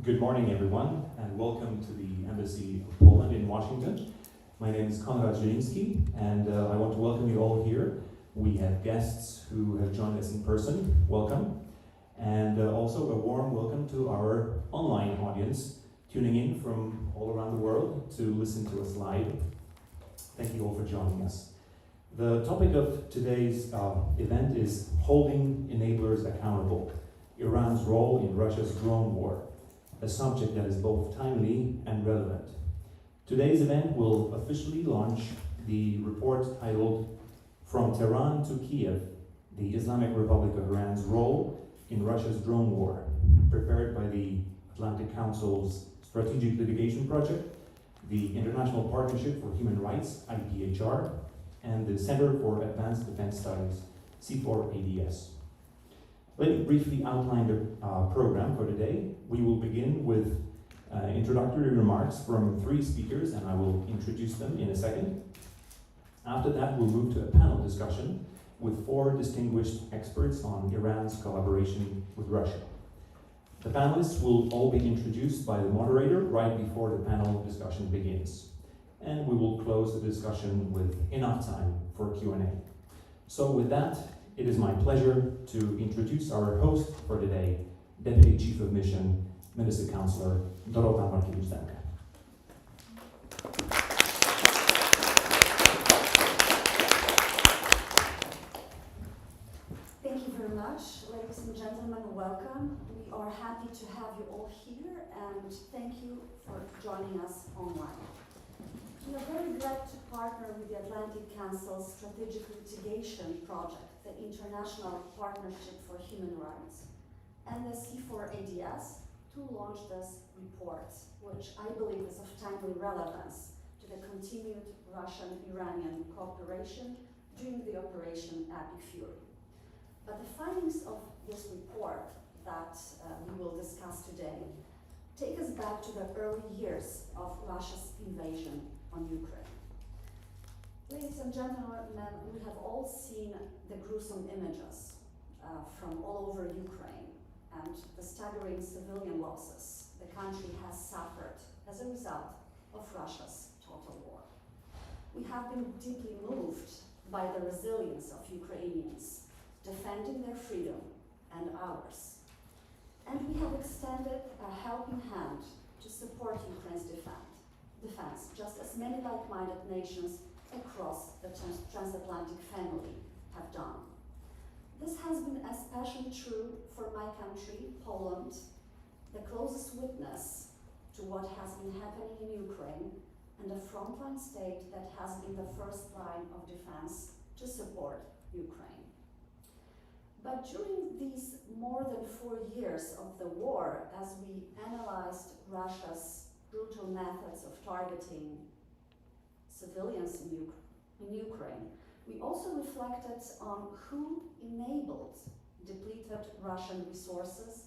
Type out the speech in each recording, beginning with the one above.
Good morning, everyone, and welcome to the Embassy of Poland in Washington. My name is Konrad Zieliński, and I want to welcome you all here. We have guests who have joined us in person. Welcome. And also a warm welcome to our online audience tuning in from all around the world to listen to us live. Thank you all for joining us. The topic of today's event is Holding Enablers Accountable, Iran's Role in Russia's Drone War, a subject that is both timely and relevant. Today's event will officially launch the report titled From Tehran to Kyiv, the Islamic Republic of Iran's Role in Russia's Drone War, prepared by the Atlantic Council's Strategic Litigation Project, the International Partnership for Human Rights, IPHR, and the Center for Advanced Defense Studies, C4ADS. Let me briefly outline the program for today. We will begin with introductory remarks from three speakers, and I will introduce them in a second. After that, we'll move to a panel discussion with four distinguished experts on Iran's collaboration with Russia. The panelists will all be introduced by the moderator right before the panel discussion begins. And we will close the discussion with enough time for Q&A. So with that, it is my pleasure to introduce our host for today, Deputy Chief of Mission, Minister Counselor Dorota Markiewicz-Demke. Thank you very much. Ladies and gentlemen, welcome. We are happy to have you all here, and thank you for joining us online. We are very glad to partner with the Atlantic Council's Strategic Litigation Project, the International Partnership for Human Rights, and the C4ADS to launch this report, which I believe is of timely relevance to the continued Russian-Iranian cooperation during the Operation Epic Fury. But the findings of this report that we will discuss today take us back to the early years of Russia's invasion on Ukraine. Ladies and gentlemen, we have all seen the gruesome images from all over Ukraine and the staggering civilian losses the country has suffered as a result of Russia's total war. We have been deeply moved by the resilience of Ukrainians defending their freedom and ours. And we have extended a helping hand to support Ukraine's defense, just as many like-minded nations across the transatlantic family have done. This has been especially true for my country, Poland, the closest witness to what has been happening in Ukraine and a frontline state that has been the first line of defense to support Ukraine. But during these more than 4 years of the war, as we analyzed Russia's brutal methods of targeting civilians in Ukraine, we also reflected on who enabled depleted Russian resources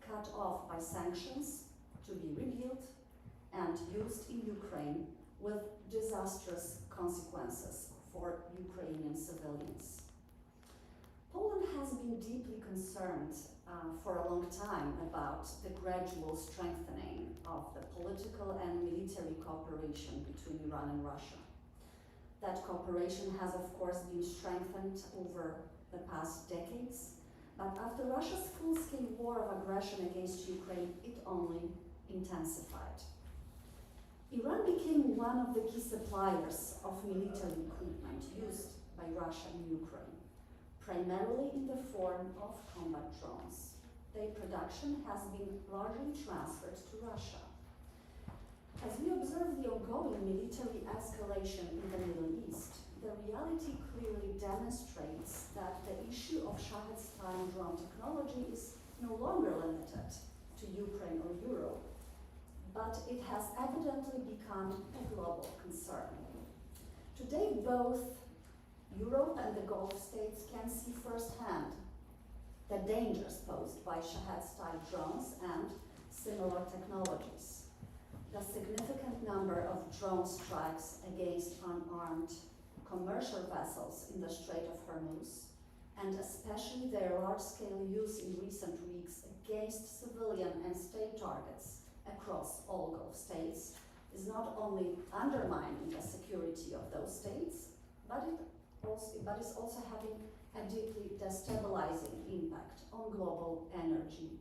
cut off by sanctions to be rebuilt and used in Ukraine with disastrous consequences for Ukrainian civilians. Poland has been deeply concerned for a long time about the gradual strengthening of the political and military cooperation between Iran and Russia. That cooperation has, of course, been strengthened over the past decades, but after Russia's full-scale war of aggression against Ukraine, it only intensified. Iran became one of the key suppliers of military equipment used by Russia in Ukraine, primarily in the form of combat drones. Their production has been largely transferred to Russia. As we observe the ongoing military escalation in the Middle East, the reality clearly demonstrates that the issue of Shahed-style drone technology is no longer limited to Ukraine or Europe, but it has evidently become a global concern. Today, both Europe and the Gulf states can see firsthand the dangers posed by Shahed-style drones and similar technologies. The significant number of drone strikes against unarmed commercial vessels in the Strait of Hormuz, and especially their large-scale use in recent weeks against civilian and state targets, across all Gulf states is not only undermining the security of those states, but is also having a deeply destabilizing impact on global energy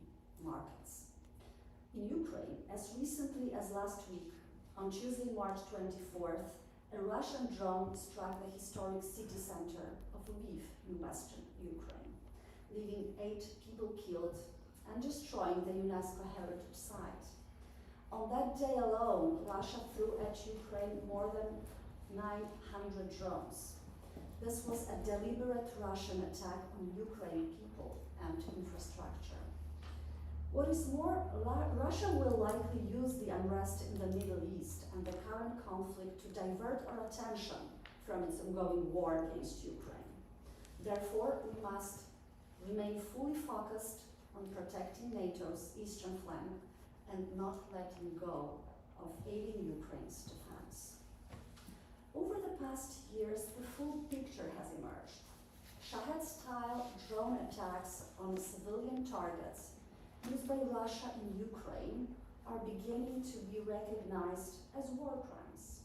markets. In Ukraine, as recently as last week, on Tuesday, March 24th, a Russian drone struck the historic city center of Kyiv in western Ukraine, leaving 8 people killed and destroying the UNESCO heritage site. On that day alone, Russia threw at Ukraine more than 900 drones. This was a deliberate Russian attack on Ukrainian people and infrastructure. What is more, Russia will likely use the unrest in the Middle East and the current conflict to divert our attention from its ongoing war against Ukraine. Therefore, we must remain fully focused on protecting NATO's eastern flank and not letting go of aiding Ukraine's defense. Over the past years, the full picture has emerged. Shahed-style drone attacks on civilian targets used by Russia in Ukraine are beginning to be recognized as war crimes.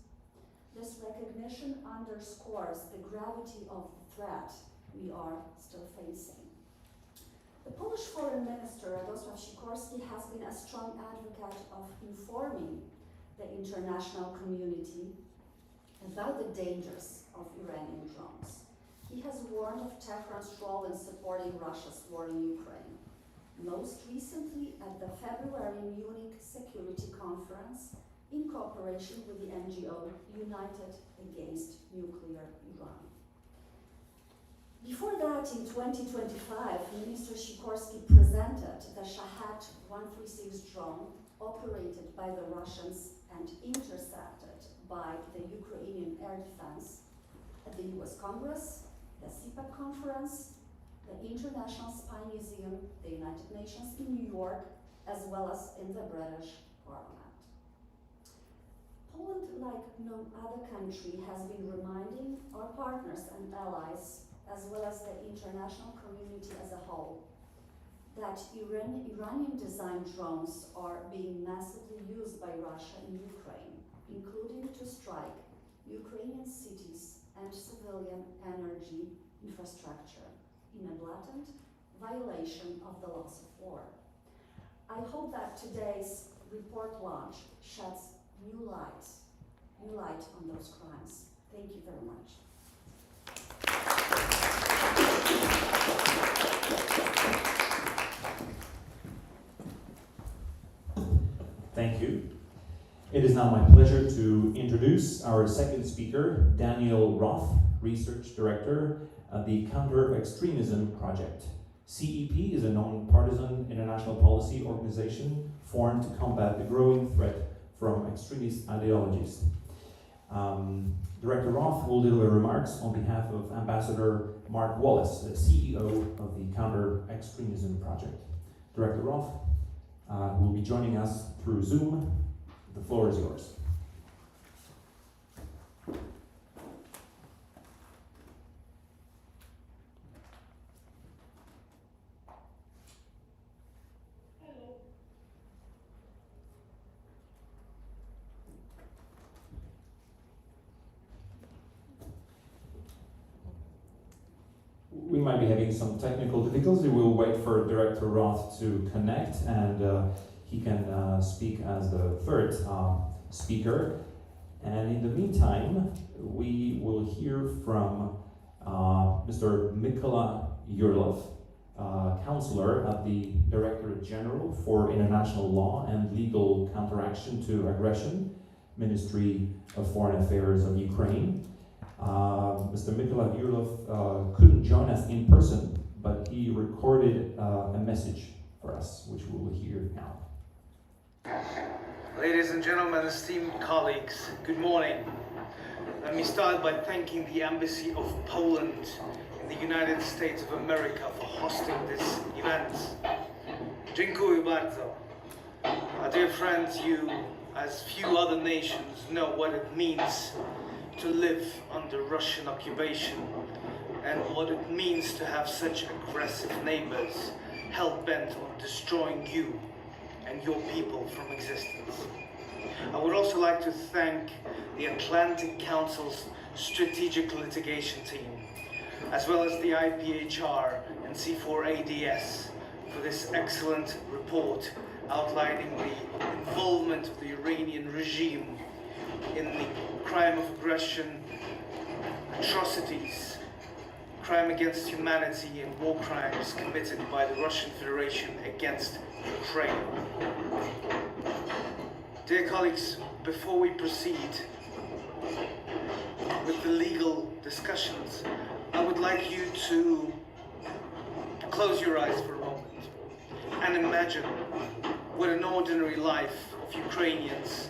This recognition underscores the gravity of the threat we are still facing. The Polish Foreign Minister, Radosław Sikorski, has been a strong advocate of informing the international community about the dangers of Iranian drones. He has warned of Tehran's role in supporting Russia's war in Ukraine, most recently at the February Munich Security Conference in cooperation with the NGO United Against Nuclear Iran. Before that, in 2025, Minister Sikorski presented the Shahed-136 drone operated by the Russians and intercepted by the Ukrainian Air Defense at the US Congress, the CPAC conference, the International Spy Museum, the United Nations in New York, as well as in the British Parliament. Poland, like no other country, has been reminding our partners and allies, as well as the international community as a whole, that Iranian-designed drones are being massively used by Russia in Ukraine, including to strike Ukrainian cities and civilian energy infrastructure in a blatant violation of the laws of war. I hope that today's report launch sheds new light on those crimes. Thank you very much. Thank you. It is now my pleasure to introduce our second speaker, Daniel Roth, Research Director at the Counter-Extremism Project. CEP is a non-partisan international policy organization formed to combat the growing threat from extremist ideologies. Director Roth will deliver remarks on behalf of Ambassador Mark Wallace, the CEO of the Counter-Extremism Project. Director Roth will be joining us through Zoom. The floor is yours. We might be having some technical difficulties. We'll wait for Director Roth to connect, and he can speak as the third speaker. And in the meantime, we will hear from Mr. Nicolás Maduro, counselor at the Directorate General for International Law and Legal Counteraction to Aggression, Ministry of Foreign Affairs of Ukraine. Mr. Nicolás Maduro couldn't join us in person, but he recorded a message for us, which we will hear now. Ladies and gentlemen, esteemed colleagues, good morning. Let me start by thanking the Embassy of Poland in the United States of America for hosting this event. Dziękuję bardzo. Dear friends, you, as few other nations, know what it means to live under Russian occupation and what it means to have such aggressive neighbors hell-bent on destroying you and and your people from existence. I would also like to thank the Atlantic Council's Strategic Litigation team, as well as the IPHR and C4ADS for this excellent report outlining the involvement of the Iranian regime in the crime of aggression, atrocities, crime against humanity and war crimes committed by the Russian Federation against Ukraine. Dear colleagues, before we proceed with the legal discussions, I would like you to close your eyes for a moment and imagine what an ordinary life of Ukrainians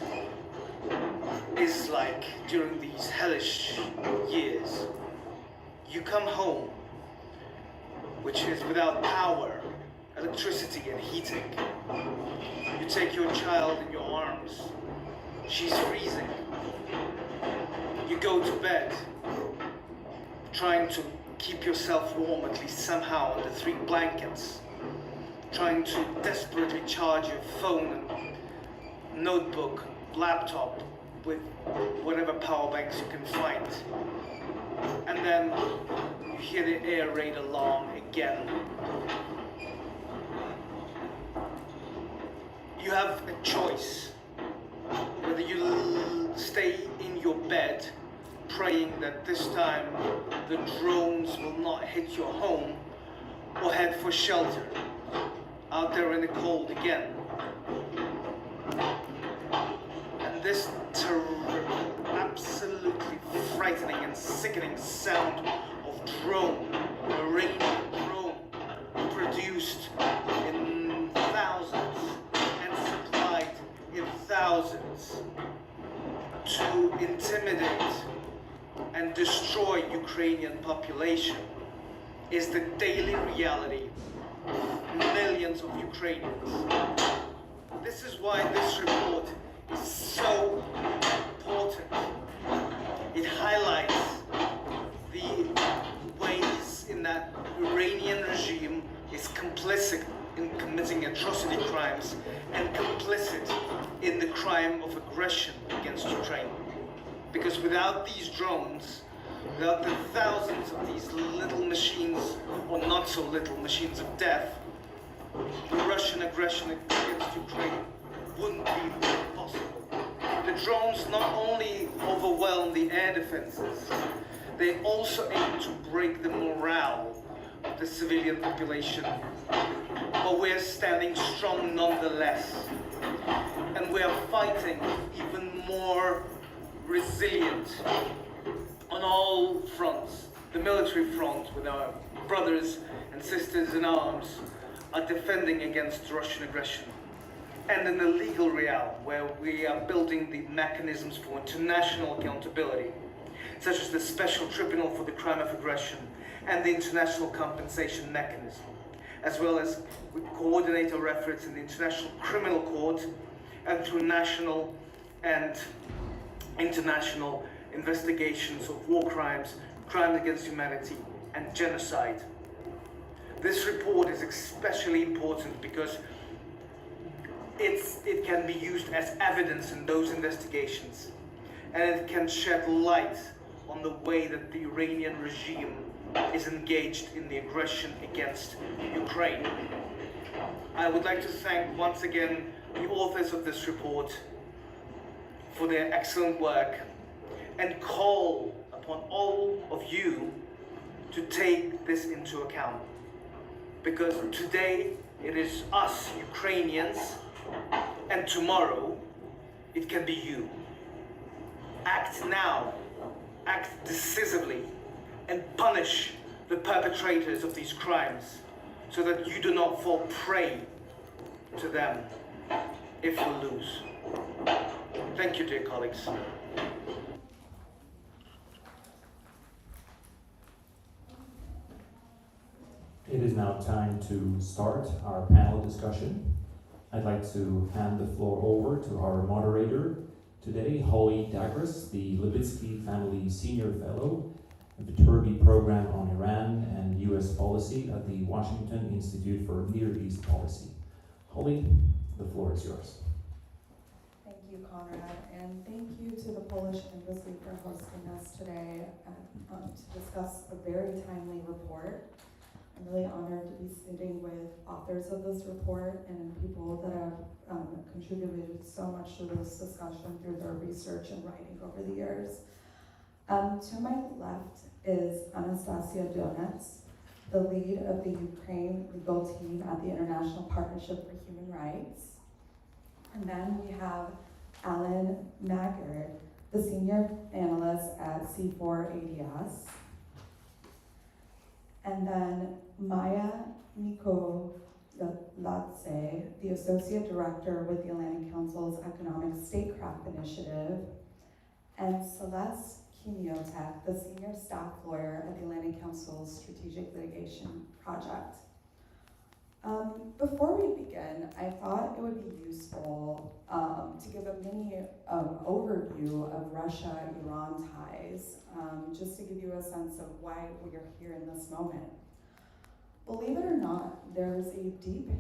is like during these hellish years. You come home, which is without power, electricity and heating. You take your child in your arms. She's freezing. You go to bed, trying to keep yourself warm at least somehow under 3 blankets, trying to desperately charge your phone and notebook, laptop with whatever power banks you can find. And then you hear the air raid alarm again. You have a choice whether you stay in your bed praying that this time the drones will not hit your home, or head for shelter out there in the cold again. And this terrible, absolutely frightening and sickening sound of drone, Iranian drone, produced in thousands and supplied in thousands to intimidate and destroy Ukrainian population, is the daily reality of millions of Ukrainians. This is why this report is so important. It highlights the ways in that Iranian regime is complicit in committing atrocity crimes and complicit in the crime of aggression against Ukraine. Because without these drones, without the thousands of these little machines, or not so little machines of death, the Russian aggression against Ukraine wouldn't be possible. The drones not only overwhelm the air defenses, they also aim to break the morale of the civilian population. But we're standing strong nonetheless. And we are fighting even more resilient on all fronts. The military front, with our brothers and sisters in arms, are defending against Russian aggression. And in the legal realm, where we are building the mechanisms for international accountability, such as the Special Tribunal for the Crime of Aggression and the International Compensation Mechanism, as well as we coordinate our efforts in the International Criminal Court and through national and international investigations of war crimes, crimes against humanity, and genocide. This report is especially important because it can be used as evidence in those investigations, and it can shed light on the way that the Iranian regime is engaged in the aggression against Ukraine. I would like to thank once again the authors of this report for their excellent work, and call upon all of you to take this into account. Because today it is us, Ukrainians, and tomorrow it can be you. Act now, act decisively, and punish the perpetrators of these crimes so that you do not fall prey to them if you lose. Thank you, dear colleagues. It is now time to start our panel discussion. I'd like to hand the floor over to our moderator today, Holly Dagras, the Levitsky Family Senior Fellow, the Turby Program on Iran and U.S. Policy at the Washington Institute for Near East Policy. Holly, The floor is yours. Thank you, Conrad, and thank you to the Polish Embassy for hosting us today to discuss a very timely report. I'm really honored to be sitting with authors of this report and people that have contributed so much to this discussion through their research and writing over the years. To my left is Anastasia Donets, the lead of the Ukraine legal team at the International Partnership for Human Rights. And then we have Alan Maggard, the senior analyst at C4ADS. And then Maya Nicolás, the associate director with the Atlantic Council's Economic Statecraft Initiative, and Celeste Kimiotek, the senior staff lawyer at the Atlantic Council's Strategic Litigation Project. Before we begin, I thought it would be useful to give a mini overview of Russia-Iran ties, just to give you a sense of why we are here in this moment. Believe it or not, there is a deep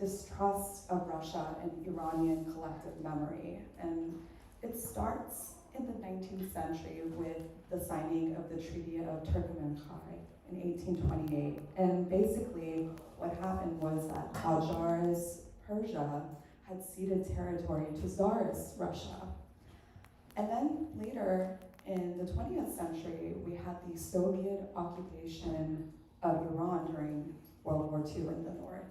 distrust of Russia and Iranian collective memory, and it starts in the 19th century with the signing of the Treaty of Turkmenkrai in 1828. And basically, what happened was that Qajar's Persia had ceded territory to Tsarist Russia. And then later, in the 20th century, we had the Soviet occupation of Iran during World War II in the north.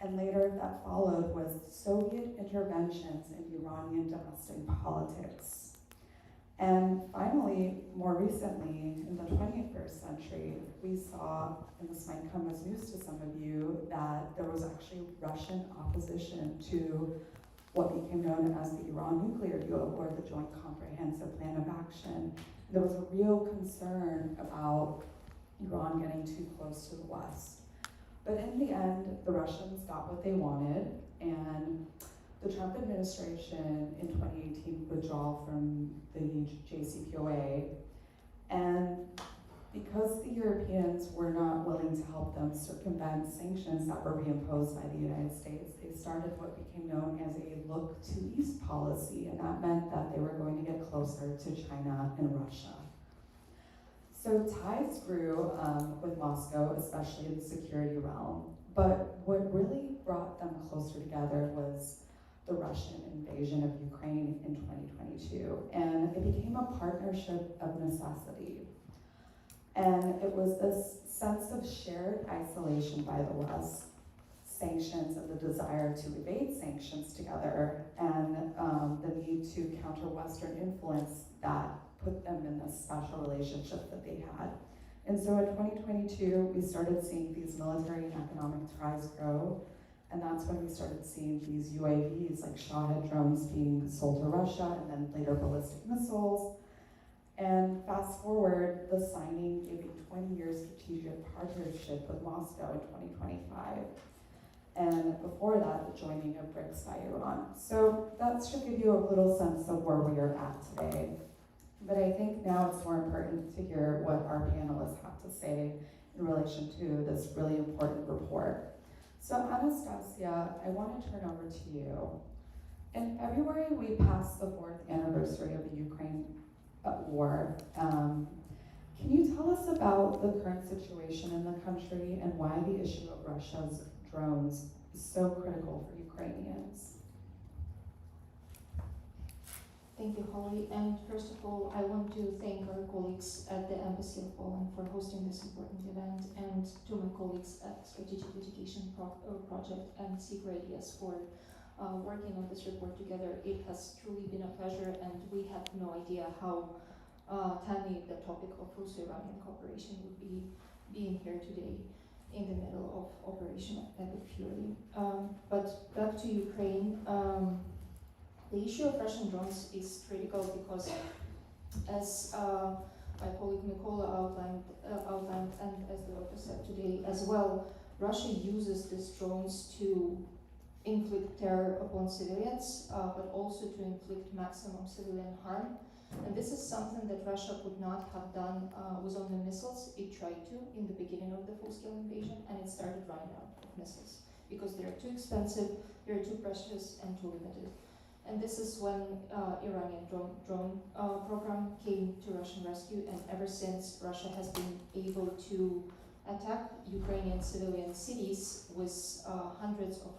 And later that followed was Soviet interventions in Iranian domestic politics. And finally, more recently, in the 21st century, we saw, and this might come as news to some of you, that there was actually Russian opposition to what became known as the Iran nuclear deal, or the Joint Comprehensive Plan of Action. There was a real concern about Iran getting too close to the West. But in the end, the Russians got what they wanted, and the Trump administration in 2018 withdrew from the JCPOA, and because the Europeans were not willing to help them circumvent sanctions that were reimposed by the United States, they started what became known as a look to east policy, and that meant that they were going to get closer to China and Russia. So ties grew with Moscow, especially in the security realm, but what really brought them closer together was the Russian invasion of Ukraine in 2022, and it became a partnership of necessity. And it was this sense of shared isolation by the West, sanctions and the desire to evade sanctions together, and the need to counter Western influence that put them in this special relationship that they had. And so in 2022, we started seeing these military and economic ties grow, and that's when we started seeing these UAVs, like Shahed drones being sold to Russia, and then later ballistic missiles. And fast forward, the signing giving 20-year strategic partnership with Moscow in 2025. And before that, the joining of BRICS by Iran. So that should give you a little sense of where we are at today. But I think now it's more important to hear what our panelists have to say in relation to this really important report. So Anastasia, I want to turn over to you. In February, we passed the 4th anniversary of the Ukraine war. Can you tell us about the current situation in the country and why the issue of Russia's drones is so critical for Ukrainians? Thank you, Holly. And first of all, I want to thank our colleagues at the Embassy of Poland for hosting this important event, and to my colleagues at Strategic Litigation Project and C4ADS for working on this report together. It has truly been a pleasure, and we had no idea how timely the topic of Russo-Iranian cooperation would be being here today in the middle of Operation Epic Fury. But back to Ukraine. The issue of Russian drones is critical because, as my colleague Nicola outlined, and as the author said today as well, Russia uses these drones to inflict terror upon civilians, but also to inflict maximum civilian harm. And this is something that Russia could not have done with only missiles. It tried to in the beginning of the full-scale invasion, and it started running out of missiles. because they are too expensive, they are too precious, and too limited. And this is when Iranian drone program came to Russian rescue, and ever since, Russia has been able to attack Ukrainian civilian cities with hundreds of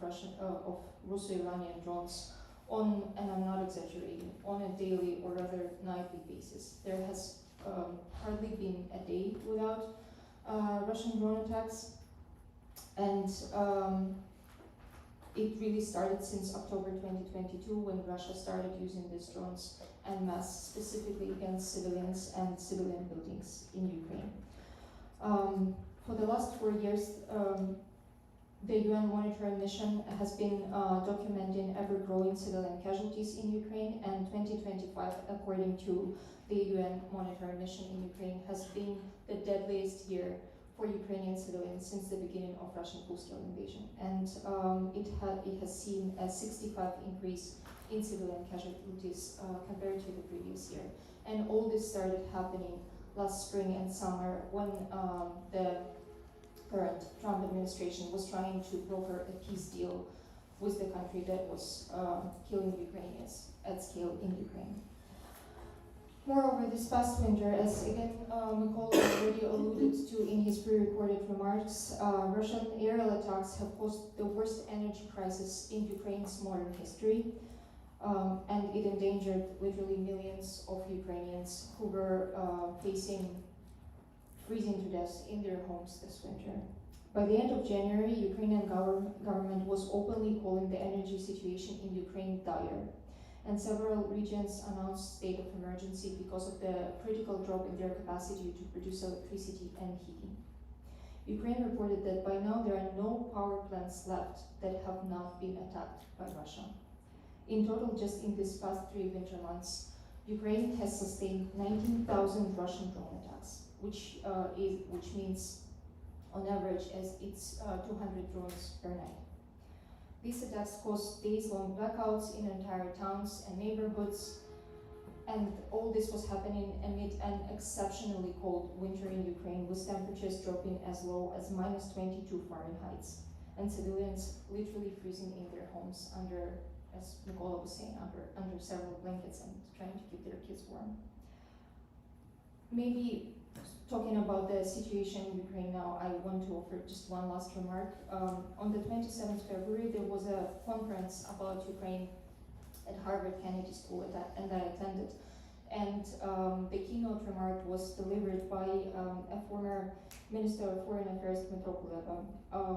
Russo-Iranian drones on, and I'm not exaggerating, on a daily or rather nightly basis. There has hardly been a day without Russian drone attacks, and it really started since October 2022 when Russia started using these drones en masse, specifically against civilians and civilian buildings in Ukraine. For the last 4 years, the UN monitoring mission has been documenting ever-growing civilian casualties in Ukraine, and 2025, according to the UN monitoring mission in Ukraine, has been the deadliest year for Ukrainian civilians since the beginning of Russian full-scale invasion. And it has seen a 65 increase in civilian casualties compared to the previous year. And all this started happening last spring and summer when the current Trump administration was trying to broker a peace deal with the country that was killing Ukrainians at scale in Ukraine. Moreover, this past winter, as again Mykola already alluded to in his pre-recorded remarks, Russian aerial attacks have caused the worst energy crisis in Ukraine's modern history, and it endangered literally millions of Ukrainians who were facing freezing to death in their homes this winter. By the end of January, Ukrainian government was openly calling the energy situation in Ukraine dire, and several regions announced state of emergency because of the critical drop in their capacity to produce electricity and heating. Ukraine reported that by now there are no power plants left that have not been attacked by Russia. In total, just in these past 3 winter months, Ukraine has sustained 19,000 Russian drone attacks, which means on average as it's 200 drones per night. These attacks caused days-long blackouts in entire towns and neighborhoods, and all this was happening amid an exceptionally cold winter in Ukraine, with temperatures dropping as low as -22 Fahrenheit, and civilians literally freezing in their homes under, as Mykola was saying, under several blankets and trying to keep their kids warm. Maybe talking about the situation in Ukraine now, I want to offer just one last remark. On the 27th February, there was a conference about Ukraine at Harvard Kennedy School, and I attended. And the keynote remark was delivered by a former Minister of Foreign Affairs, Dmytro,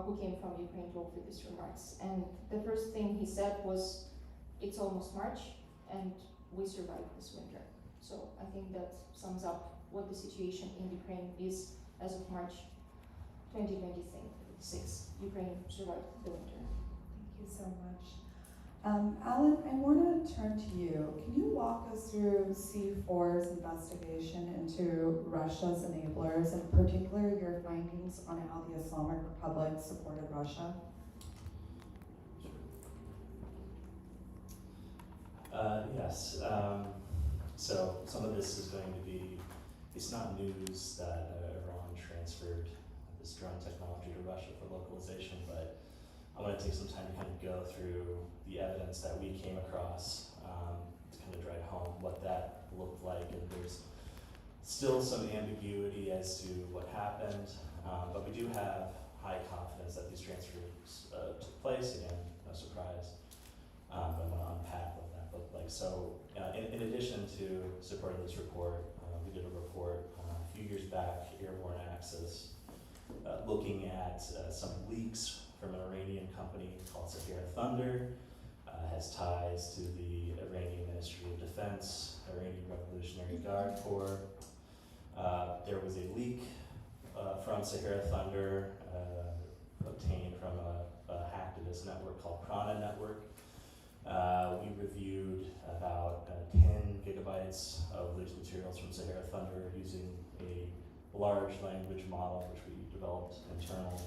who came from Ukraine to offer these remarks. And the first thing he said was, "It's almost March, and we survived this winter." So I think that sums up what the situation in Ukraine is as of March 2026. Ukraine survived the winter. Thank you so much. Alan, I want to turn to you. Can you walk us through C4's investigation into Russia's enablers, in particular your findings on how the Islamic Republic supported Russia? Yes. So some of this is going to be, it's not news that Iran transferred this drone technology to Russia for localization, but I want to take some time to kind of go through the evidence that we came across to kind of drive home what that looked like. And there's still some ambiguity as to what happened, but we do have high confidence that these transfers took place. Again, no surprise, but I want to unpack what that looked like. So in addition to supporting this report, we did a report a few years back, Airborne Access, looking at some leaks from an Iranian company called Shahed-style, has ties to the Iranian Ministry of Defense, Iranian Revolutionary Guard Corps. There was a leak from Shahed-style obtained from a hacktivist network called Prana Network. We reviewed about 10 gigabytes of leaked materials from Shahed-style using a large language model which we developed internally.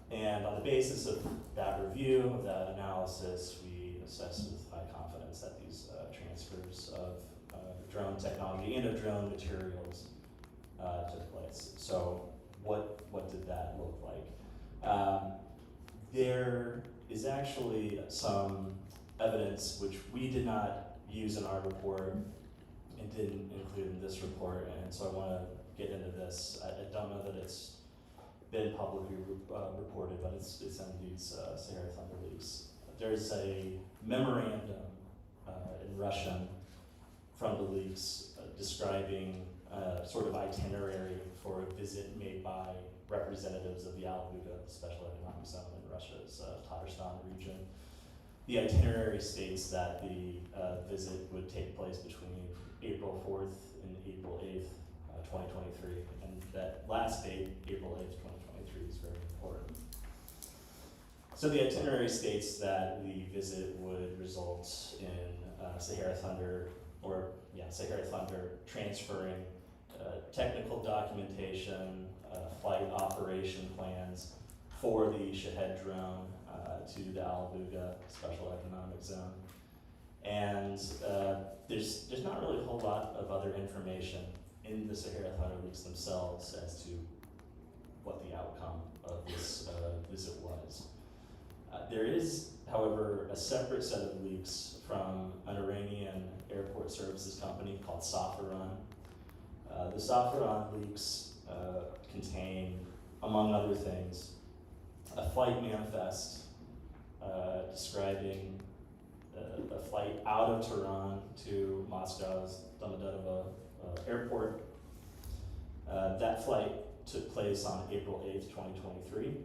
And on the basis of that review, of that analysis, we assessed with high confidence that these transfers of drone technology and of drone materials took place. So what did that look like? there is actually some evidence which we did not use in our report and didn't include in this report, and so I want to get into this. I don't know that it's been publicly reported, but it's in these Sahara Thunder leaks. There's a memorandum in Russian from the leaks describing sort of itinerary for a visit made by representatives of the Al-Buga, the Special Economic Zone in Russia's Tajikistan region. The itinerary states that the visit would take place between April 4th and April 8th, 2023, and that last date, April 8th, 2023, is very important. So the itinerary states that the visit would result in Sahara Thunder transferring technical documentation, flight operation plans for the Shahed drone to the Al-Buga Special Economic Zone. And there's not really a whole lot of other information in the Sahara Thunder leaks themselves as to what the outcome of this visit was. There is, however, a separate set of leaks from an Iranian airport services company called Safaran. The Safaran leaks contain, among other things, a flight manifest describing a flight out of Tehran to Moscow's Domodedovo airport. That flight took place on April 8th, 2023.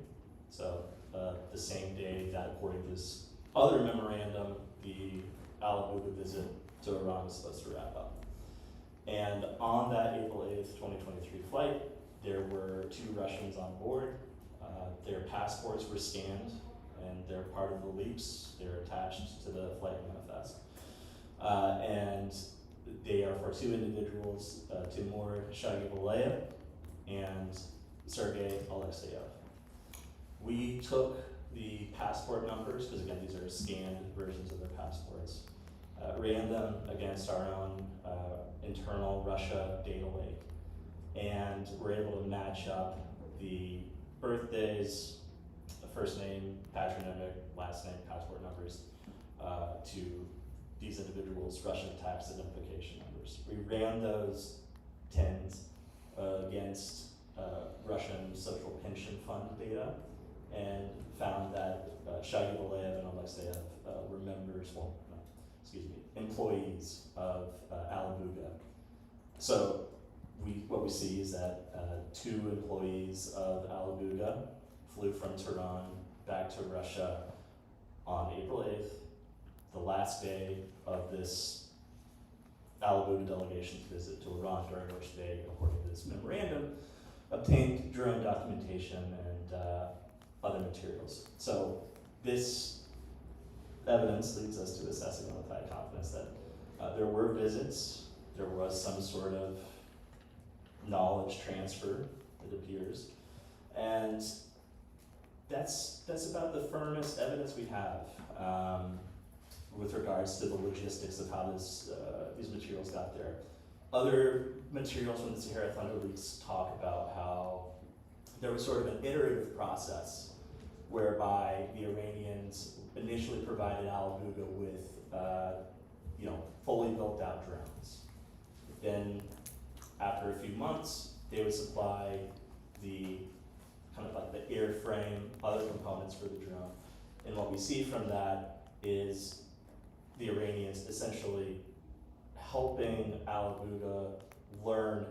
So the same day that, according to this other memorandum, the Al-Buga visit to Iran was supposed to wrap up. And on that April 8th, 2023 flight, there were 2 Russians on board. Their passports were scanned, and they're part of the leaks. They're attached to the flight manifest. And they are for 2 individuals, Timur Shahed-style and Sergei Alexeyev. We took the passport numbers, because again, these are scanned versions of their passports, ran them against our own internal Russia data lake, and were able to match up the birthdays, the first name, patronymic, last name, passport numbers to these individuals' Russian tax identification numbers. We ran those TINs against Russian social pension fund data and found that Shahed-style and Alexeyev were employees of Al-Buga. So what we see is that 2 employees of Al-Buga flew from Tehran back to Russia on April 8th, the last day of this Al-Buga delegation's visit to Iran, during which they, according to this memorandum, obtained drone documentation and other materials. So this evidence leads us to assessing with high confidence that there were visits, there was some sort of knowledge transfer, it appears, and that's about the firmest evidence we have with regards to the logistics of how these materials got there. Other materials from the Sahara Thunder leaks talk about how there was sort of an iterative process whereby the Iranians initially provided Al-Buga with fully built out drones. Then after a few months, they would supply the kind of like the airframe, other components for the drone. And what we see from that is the Iranians essentially helping Al-Buga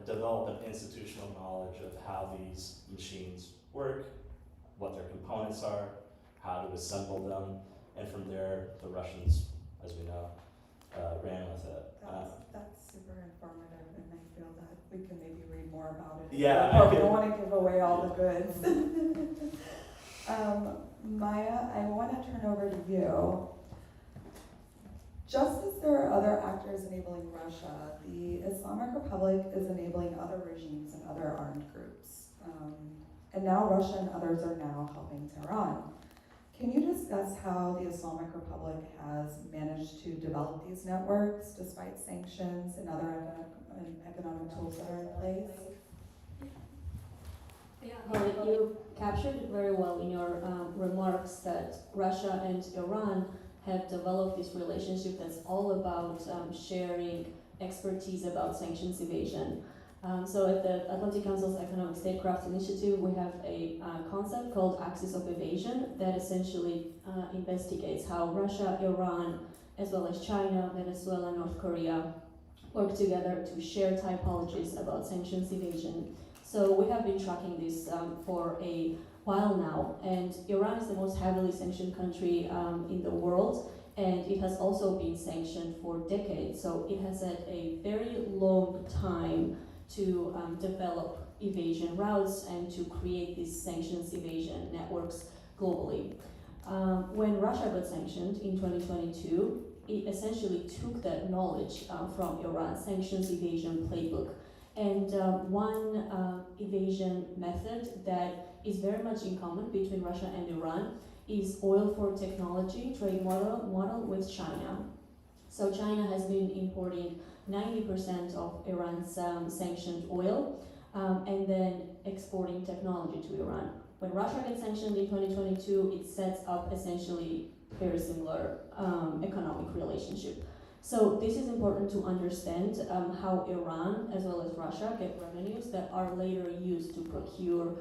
develop an institutional knowledge of how these machines work, what their components are, how to assemble them, and from there, the Russians, as we know, ran with it. That's super informative, and I feel that we can maybe read more about it. Yeah, But we don't want to give away all the goods. Maya, I want to turn over to you. Just as there are other actors enabling Russia, the Islamic Republic is enabling other regimes and other armed groups. And now Russia and others are now helping Tehran. Can you discuss how the Islamic Republic has managed to develop these networks despite sanctions and other economic tools that are in place? Yeah. You captured it very well in your remarks that Russia and Iran have developed this relationship that's all about sharing expertise about sanctions evasion. So at the Atlantic Council's Economic Statecraft Initiative, we have a concept called Axis of Evasion that essentially investigates how Russia, Iran, as well as China, Venezuela, North Korea work together to share typologies about sanctions evasion. So we have been tracking this for a while now, and Iran is the most heavily sanctioned country in the world, and it has also been sanctioned for decades. So it has had a very long time to develop evasion routes and to create these sanctions evasion networks globally. When Russia got sanctioned in 2022, it essentially took that knowledge from Iran's sanctions evasion playbook. And one evasion method that is very much in common between Russia and Iran is oil for technology trade model with China. So China has been importing 90% of Iran's sanctioned oil and then exporting technology to Iran. When Russia gets sanctioned in 2022, it sets up essentially very similar economic relationship. So this is important to understand how Iran as well as Russia get revenues that are later used to procure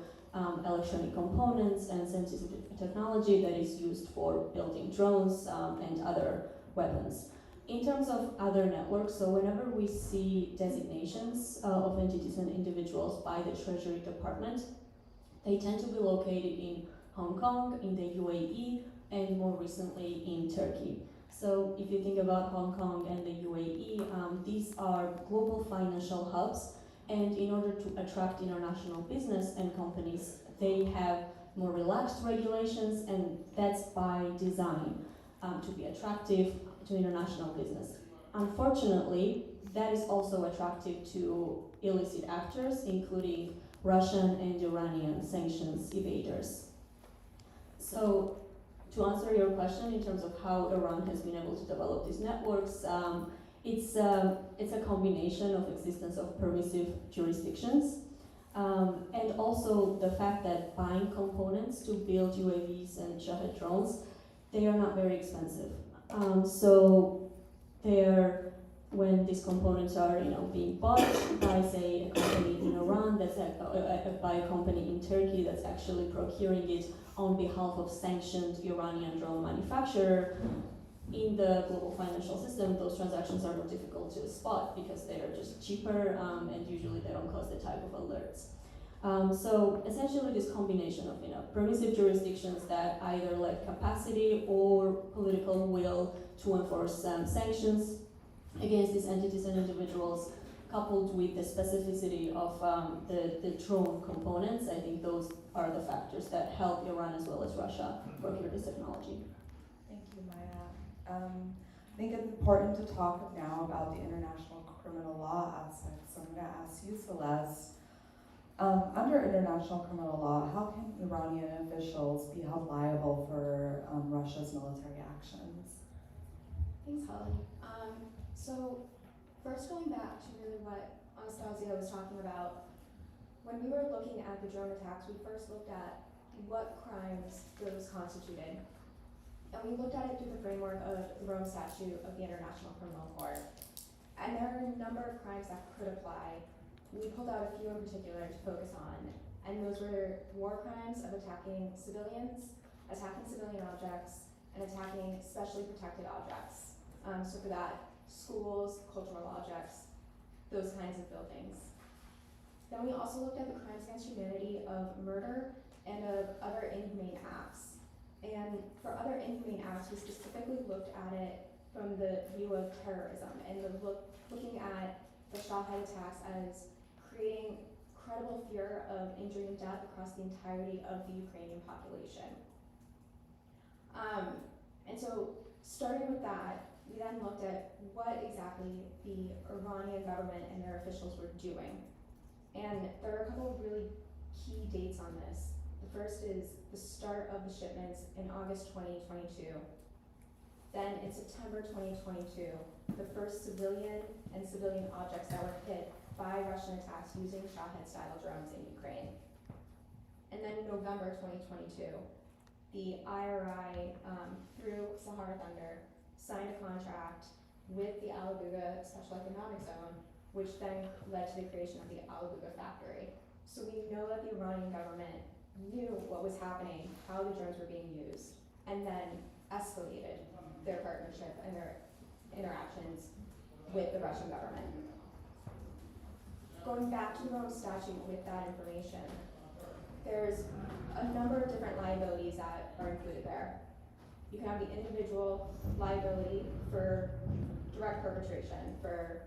electronic components and sensitive technology that is used for building drones and other weapons. In terms of other networks, so whenever we see designations of entities and individuals by the Treasury Department, they tend to be located in Hong Kong, in the UAE, and more recently in Turkey. So if you think about Hong Kong and the UAE, these are global financial hubs, and in order to attract international business and companies, they have more relaxed regulations, and that's by design to be attractive to international business. Unfortunately, that is also attractive to illicit actors, including Russian and Iranian sanctions evaders. So, to answer your question in terms of how Iran has been able to develop these networks, it's a combination of existence of permissive jurisdictions and also the fact that buying components to build UAVs and Shahed drones, they are not very expensive. So when these components are being bought by, say, a company in Iran, by a company in Turkey that's actually procuring it on behalf of sanctioned Iranian drone manufacturer, in the global financial system, those transactions are more difficult to spot because they are just cheaper and usually they don't cause the type of alerts. So essentially this combination of permissive jurisdictions that either lack capacity or political will to enforce sanctions against these entities and individuals, coupled with the specificity of the drone components, I think those are the factors that help Iran as well as Russia procure this technology. Thank you, Maya. I think it's important to talk now about the international criminal law aspect. So I'm going to ask you, Celeste, under international criminal law, how can Iranian officials be held liable for Russia's military actions? Thanks, Holly. So first going back to really what Anastasia was talking about, when we were looking at the drone attacks, we first looked at what crimes those constituted. And we looked at it through the framework of the Rome Statute of the International Criminal Court. And there are a number of crimes that could apply. We pulled out a few in particular to focus on, and those were war crimes of attacking civilians, attacking civilian objects, and attacking specially protected objects. So for that, schools, cultural objects, those kinds of buildings. Then we also looked at the crimes against humanity of murder and of other inhumane acts. And for other inhumane acts, we specifically looked at it from the view of terrorism and looking at the Shahed attacks as creating credible fear of injury and death across the entirety of the Ukrainian population. And so starting with that, we then looked at what exactly the Iranian government and their officials were doing. And there are a couple of really key dates on this. The first is the start of the shipments in August 2022. Then in September 2022, the first civilian and civilian objects that were hit by Russian attacks using Shahed-style drones in Ukraine. And then in November 2022, the IRI, through Sahara Thunder, signed a contract with the Al Ghouga Special Economic Zone, which then led to the creation of the Al Ghouga factory. So we know that the Iranian government knew what was happening, how the drones were being used, and then escalated their partnership and their interactions with the Russian government. Going back to the Rome Statute with that information, there's a number of different liabilities that are included there. You can have the individual liability for direct perpetration, for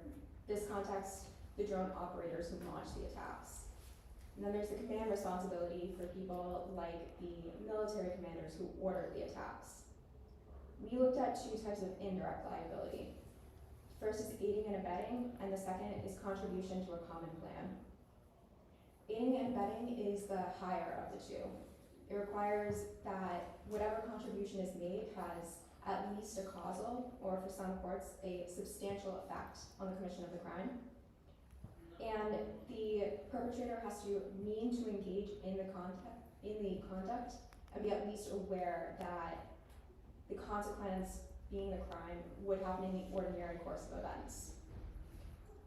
this context, the drone operators who launched the attacks. And then there's the command responsibility for people like the military commanders who ordered the attacks. We looked at two types of indirect liability. First is aiding and abetting, and the second is contribution to a common plan. Aiding and abetting is the higher of the two. It requires that whatever contribution is made has at least a causal, or for some courts, a substantial effect on the commission of the crime. And the perpetrator has to mean to engage in the conduct and be at least aware that the consequence being the crime would happen in the ordinary course of events.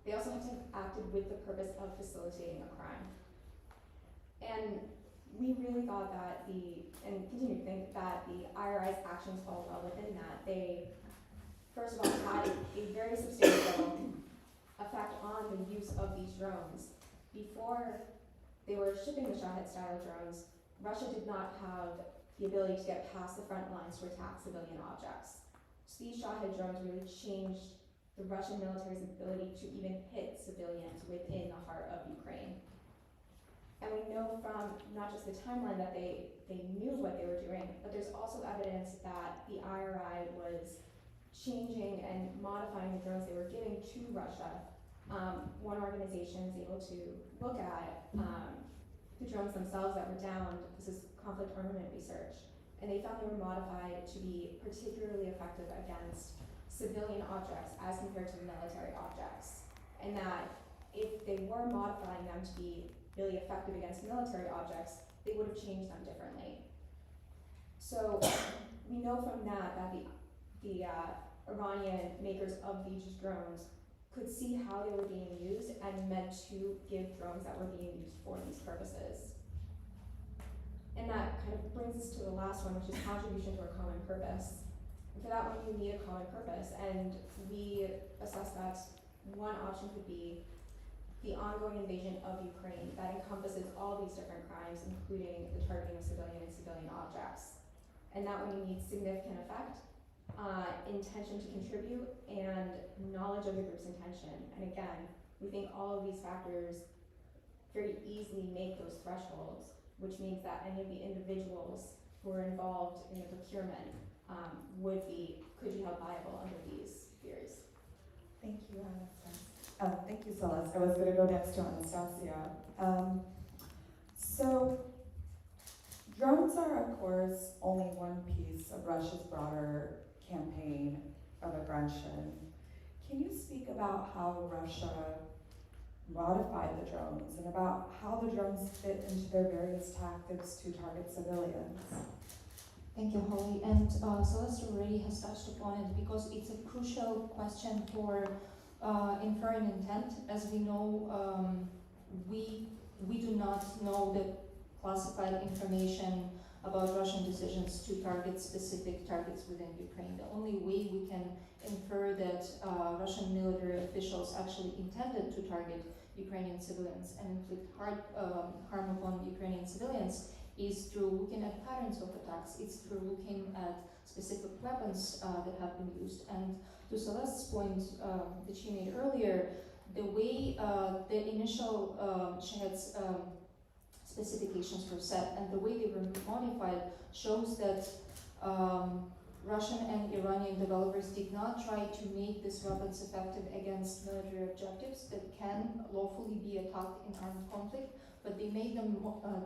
They also have to have acted with the purpose of facilitating a crime. And we really thought that and continue to think that the IRI's actions fall well within that. They, first of all, had a very substantial effect on the use of these drones. Before they were shipping the Shahed-style drones, Russia did not have the ability to get past the front lines to attack civilian objects. So these Shahed drones really changed the Russian military's ability to even hit civilians within the heart of Ukraine. And we know from not just the timeline that they knew what they were doing, but there's also evidence that the IRI was changing and modifying the drones they were giving to Russia. One organization was able to look at the drones themselves that were downed. This is conflict armament research. And they found they were modified to be particularly effective against civilian objects as compared to military objects. And that if they were modifying them to be really effective against military objects, they would have changed them differently. So we know from that the Iranian makers of these drones could see how they were being used and meant to give drones that were being used for these purposes. And that kind of brings us to the last one, which is contribution to a common purpose. And for that one, you need a common purpose. And we assessed that one option could be the ongoing invasion of Ukraine that encompasses all these different crimes, including the targeting of civilian and civilian objects. And that one you need significant effect, intention to contribute, and knowledge of the group's intention. And again, we think all of these factors very easily make those thresholds, which means that any of the individuals who are involved in the procurement could be held liable under these theories. Thank you, Anastasia. Thank you, Celeste. I was going to go next to Anastasia. So, drones are, of course, only one piece of Russia's broader campaign of aggression. Can you speak about how Russia modified the drones and about how the drones fit into their various tactics to target civilians? Thank you, Holly. And Celeste already has touched upon it because it's a crucial question for inferring intent. As we know, we do not know the classified information about Russian decisions to target specific targets within Ukraine. The only way we can infer that Russian military officials actually intended to target Ukrainian civilians and inflict harm upon Ukrainian civilians is through looking at patterns of attacks. It's through looking at specific weapons that have been used. And to Celeste's point that she made earlier, the way the initial Shahed's specifications were set and the way they were modified shows that Russian and Iranian developers did not try to make these weapons effective against military objectives that can lawfully be attacked in armed conflict, but they made them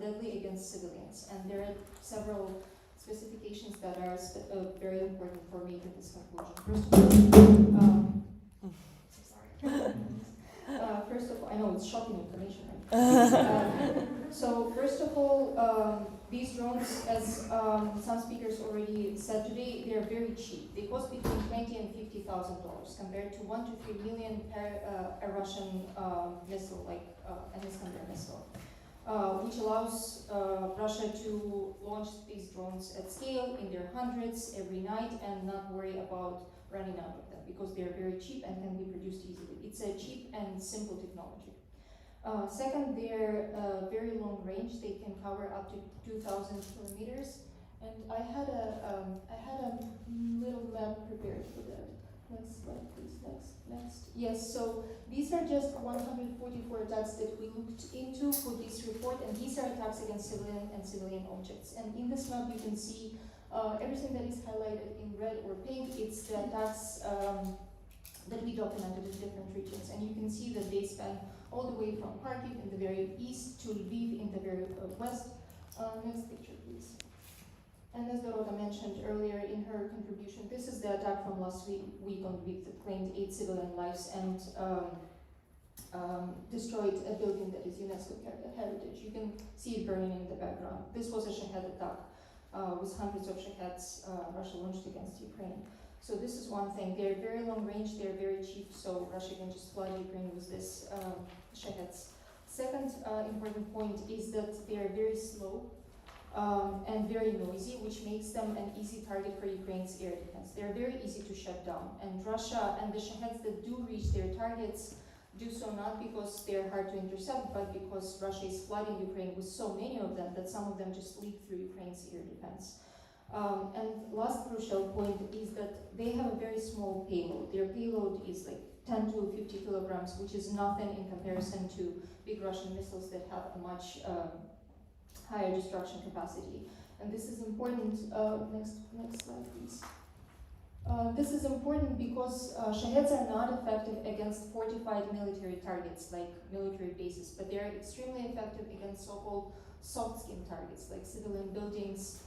deadly against civilians. And there are several specifications that are very important for making this conclusion. First of all, I know it's shocking information, right? So first of all, these drones, as some speakers already said today, they are very cheap. They cost between $20,000 and $50,000 compared to 1 to 3 million per a Russian missile, like an Iskander missile, which allows Russia to launch these drones at scale in their hundreds every night and not worry about running out of them because they are very cheap and can be produced easily. It's a cheap and simple technology. Second, they're very long range. They can cover up to 2,000 kilometers. And I had a little map prepared for that. Next slide, please. Next. Yes. So these are just 144 attacks that we looked into for this report, and these are attacks against civilian and civilian objects. And in this map, you can see everything that is highlighted in red or pink. It's the attacks that we documented in different regions, and you can see that they span all the way from Kyiv in the very east to Lviv in the very west. Next picture, please. And as Dorota mentioned earlier in her contribution, this is the attack from last week on Lviv that claimed 8 civilian lives and destroyed a building that is UNESCO heritage. You can see it burning in the background. This was a Shahed attack with hundreds of Shaheds Russia launched against Ukraine. So this is one thing. They're very long range, they're very cheap, so Russia can just flood Ukraine with this Shaheds. Second important point is that they are very slow and very noisy, which makes them an easy target for Ukraine's air defense. They're very easy to shut down, and Russia and the Shaheds that do reach their targets do so not because they're hard to intercept, but because Russia is flooding Ukraine with so many of them that some of them just leak through Ukraine's air defense. And last crucial point is that they have a very small payload. Their payload is like 10 to 50 kilograms, which is nothing in comparison to big Russian missiles that have a much higher destruction capacity. And this is important. Next slide, please. This is important because Shaheds are not effective against fortified military targets like military bases, but they are extremely effective against so-called soft skin targets like civilian buildings,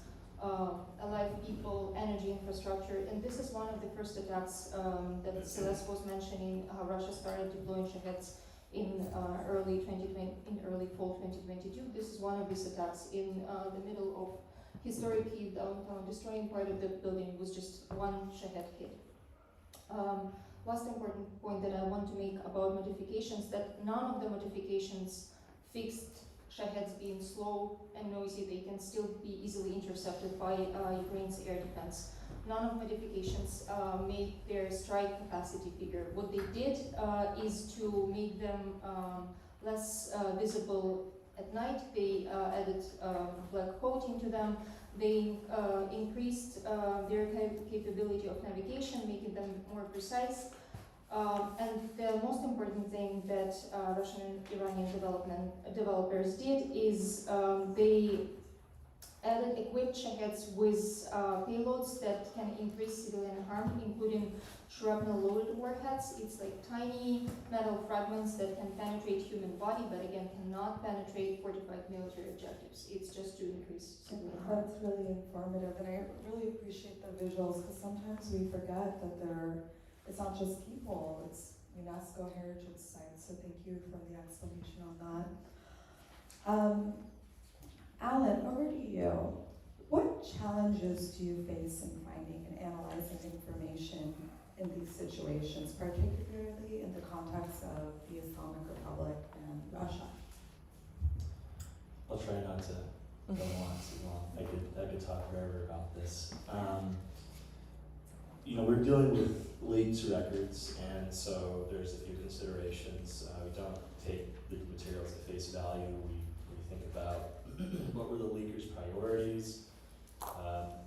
alive people, energy infrastructure. And this is one of the first attacks that Celeste was mentioning, how Russia started deploying Shaheds in early fall 2022. This is one of these attacks in the middle of historic Kyiv downtown, destroying part of the building with just one Shahed hit. Last important point that I want to make about modifications, that none of the modifications fixed Shaheds being slow and noisy. They can still be easily intercepted by Ukraine's air defense. None of modifications made their strike capacity bigger. What they did is to make them less visible at night. They added black coating to them. They increased their capability of navigation, making them more precise. And the most important thing that Russian and Iranian developers did is they equipped Shaheds with payloads that can increase civilian harm, including shrapnel-loaded warheads. It's like tiny metal fragments that can penetrate human body, but again cannot penetrate fortified military objectives. It's just to increase civilian harm. That's really informative, and I really appreciate the visuals because sometimes we forget that it's not just people, it's UNESCO heritage sites, so thank you for the explanation on that. Alan, over to you. What challenges do you face in finding and analyzing information in these situations, particularly in the context of the Islamic Republic and Russia? I'll try not to go on too long. I could talk forever about this. We're dealing with leaked records, and so there's a few considerations. We don't take the materials at face value. We think about what were the leakers' priorities.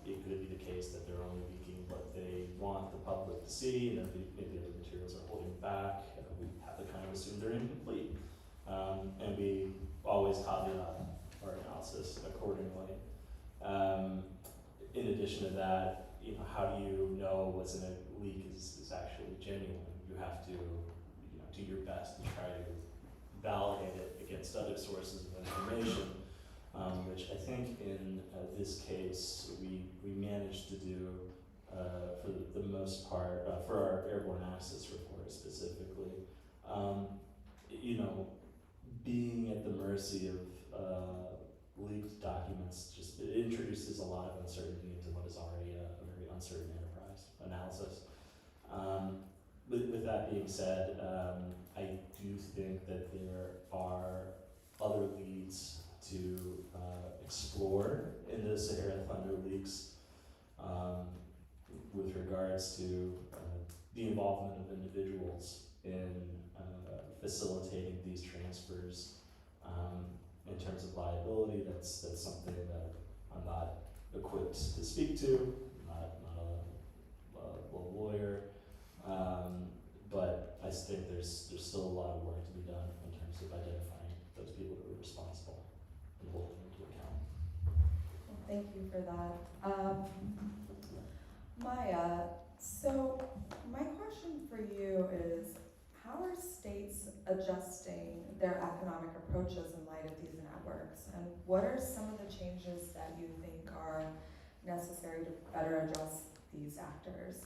It could be the case that they're only leaking what they want the public to see, and then maybe other materials are holding back. We have to kind of assume they're incomplete, and we always caveat our analysis accordingly. In addition to that, how do you know what's in a leak is actually genuine? You have to, do your best to try to validate it against other sources of information, which I think in this case we managed to do for the most part for our airborne access report specifically. Being at the mercy leaked documents, just it introduces a lot of uncertainty into what is already a very uncertain enterprise analysis. With that being said, I do think that there are other leads to explore in the Sahara Thunder leaks with regards to the involvement of individuals in facilitating these transfers. In terms of liability, that's something that I'm not equipped to speak to. I'm not a lawyer, but I think there's still a lot of work to be done in terms of identifying those people who are responsible and holding them to account. Well, thank you for that. Maya, so my question for you is, how are states adjusting their economic approaches in light of these networks? And what are some of the changes that you think are necessary to better address these actors?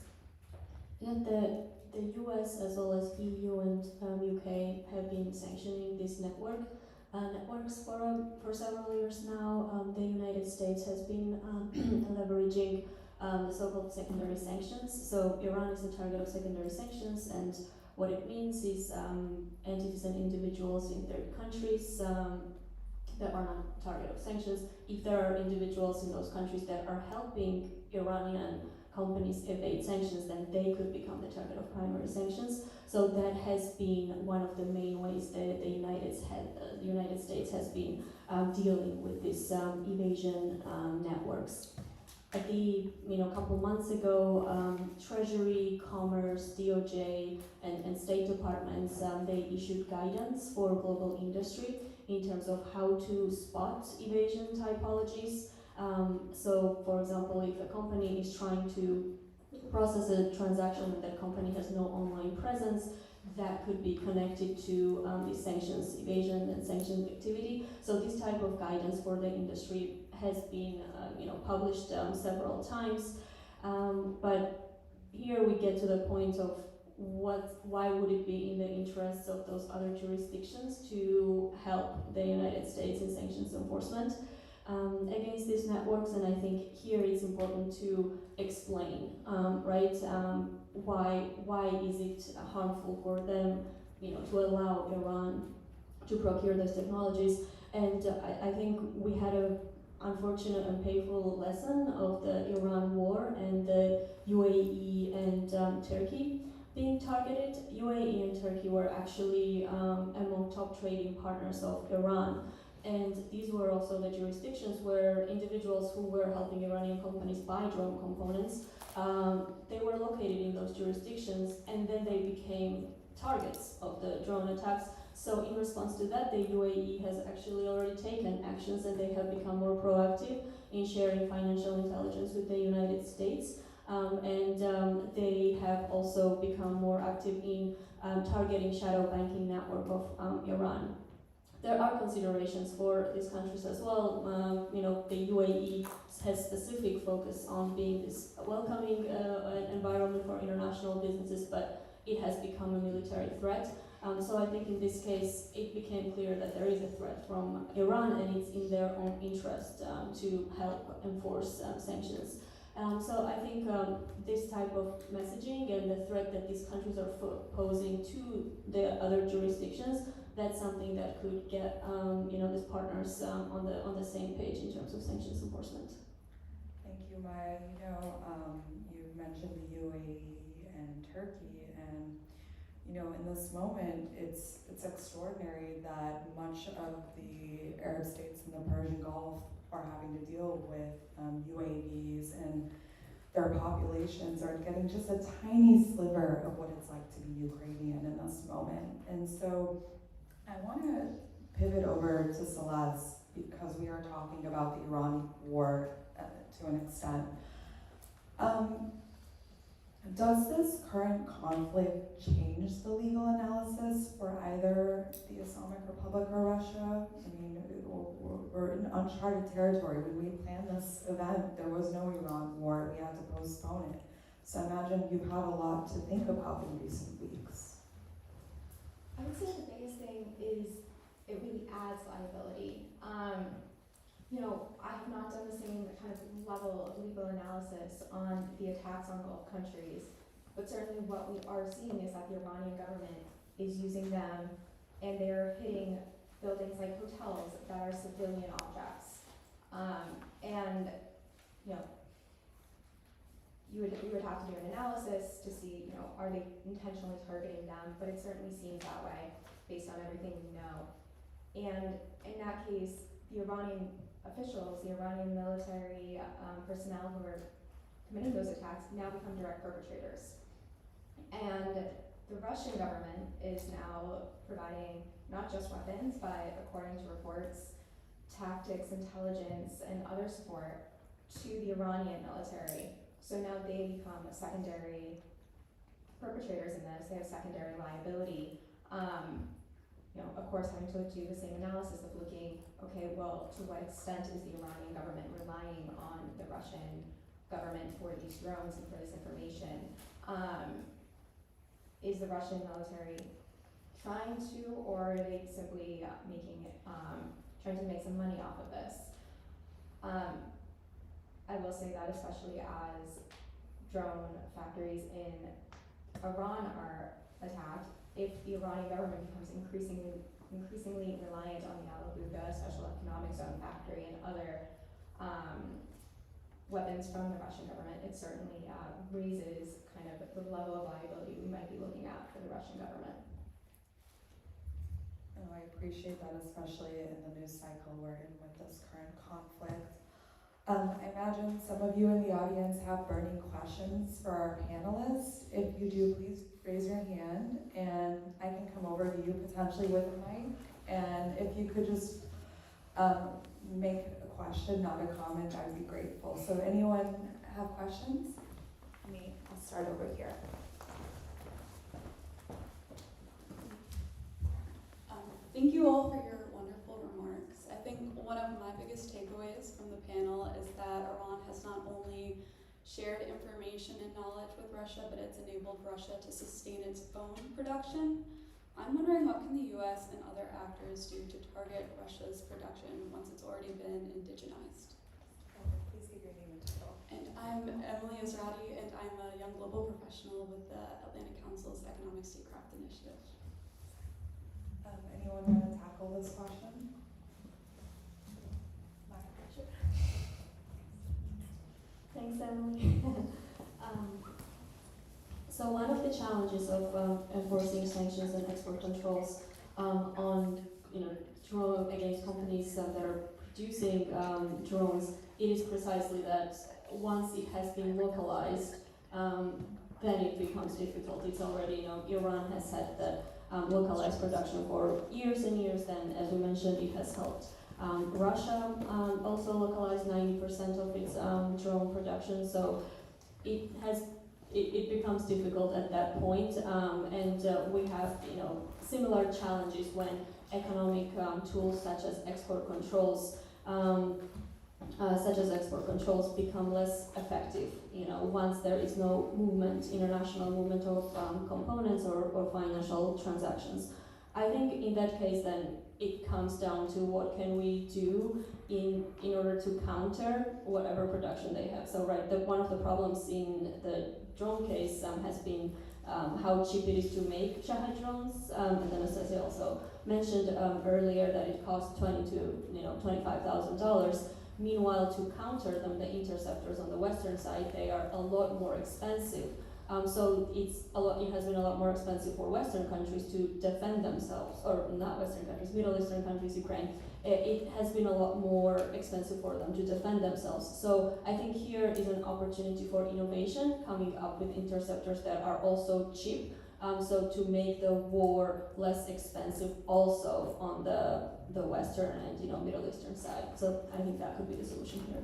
Yeah, the US as well as EU and UK have been sanctioning this networks for several years now. The United States has been leveraging the so-called secondary sanctions. So Iran is the target of secondary sanctions, and what it means is entities and individuals in third countries that are not target of sanctions. If there are individuals in those countries that are helping Iranian companies evade sanctions, then they could become the target of primary sanctions. So that has been one of the main ways that the United States has been dealing with this evasion networks. At the couple months ago, Treasury, Commerce, DOJ, and State Departments they issued guidance for global industry in terms of how to spot evasion typologies. So, for example, if a company is trying to process a transaction and that company has no online presence, that could be connected to the sanctions evasion and sanctions activity. So this type of guidance for the industry has been published several times, but here we get to the point of why would it be in the interests of those other jurisdictions to help the United States in sanctions enforcement against these networks? And I think here it's important to explain, right? Why is it harmful for them, to allow Iran to procure those technologies? And I think we had a unfortunate and painful lesson of the Iran war and the UAE and Turkey being targeted. UAE and Turkey were actually among top trading partners of Iran. And these were also the jurisdictions where individuals who were helping Iranian companies buy drone components, they were located in those jurisdictions, and then they became targets of the drone attacks. So in response to that, the UAE has actually already taken actions, and they have become more proactive in sharing financial intelligence with the United States. They have also become more active in targeting shadow banking network of Iran. There are considerations for these countries as well. The UAE has specific focus on being this welcoming environment for international businesses, but it has become a military threat. So I think in this case, it became clear that there is a threat from Iran, and it's in their own interest to help enforce sanctions. So I think this type of messaging and the threat that these countries are posing to the other jurisdictions, that's something that could get these partners on the same page in terms of sanctions enforcement. Thank you, Maya. You mentioned the UAE and Turkey, and in this moment, it's extraordinary that much of the Arab states in the Persian Gulf are having to deal with UAVs, and their populations are getting just a tiny sliver of what it's like to be Ukrainian in this moment. And so I want to pivot over to Celeste, because we are talking about the Iran war to an extent. Does this current conflict change the legal analysis for either the Islamic Republic or Russia? I mean, we're in uncharted territory. When we planned this event, there was no Iran war. We had to postpone it. So I imagine you've had a lot to think about in recent weeks. I would say the biggest thing is it really adds liability. I have not done the same kind of level of legal analysis on the attacks on Gulf countries, but certainly what we are seeing is that the Iranian government is using them, and they're hitting buildings like hotels that are civilian objects. And you would have to do an analysis to see, are they intentionally targeting them? But it certainly seems that way based on everything we know. And in that case, the Iranian officials, the Iranian military personnel who are committing those attacks now become direct perpetrators. And the Russian government is now providing not just weapons, but according to reports, tactics, intelligence, and other support to the Iranian military. So now they become secondary perpetrators in this. They have secondary liability. Of course, having to do the same analysis of looking, okay, well, to what extent is the Iranian government relying on the Russian government for these drones and for this information? Is the Russian military trying to, or are they simply trying to make some money off of this? I will say that especially as drone factories in Iran are attacked, if the Iranian government becomes increasingly reliant on the Al Abuga Special Economic Zone factory and other weapons from the Russian government, it certainly raises kind of the level of liability we might be looking at for the Russian government. Oh, I appreciate that, especially in the news cycle we're in with this current conflict. I imagine some of you in the audience have burning questions for our panelists. If you do, please raise your hand and I can come over to you potentially with a mic. And if you could just make a question, not a comment, I'd be grateful. So anyone have questions? I'll start over here. Thank you all for your wonderful remarks. I think one of my biggest takeaways from the panel is that Iran has not only shared information and knowledge with Russia, but it's enabled Russia to sustain its own production. I'm wondering, what can the US and other actors do to target Russia's production once it's already been indigenized? Please give your name and title. And I'm Emily Azrati, and I'm a young global professional with the Atlantic Council's Economic Statecraft Initiative. Anyone want to tackle this question? Sure. Thanks, Emily. So one of the challenges of enforcing sanctions and export controls on drone against companies that are producing drones, it is precisely that once it has been localized, then it becomes difficult. It's already, Iran has had that localized production for years and years. Then, as we mentioned, it has helped. Russia also localized 90% of its drone production, so it becomes difficult at that point. And we have similar challenges when economic tools such as export controls become less effective. Once there is no movement, international movement of components or financial transactions. I think in that case, then it comes down to what can we do in order to counter whatever production they have. So one of the problems in the drone case has been how cheap it is to make Shahed drones, and then as I also mentioned earlier, that it costs $20,000 to $25,000. Meanwhile, to counter them, the interceptors on the western side, they are a lot more expensive. So it has been a lot more expensive for Western countries to defend themselves, or not Western countries, Middle Eastern countries, Ukraine. It has been a lot more expensive for them to defend themselves. So I think here is an opportunity for innovation, coming up with interceptors that are also cheap. So to make the war less expensive also on the Western and Middle Eastern side. So I think that could be the solution here.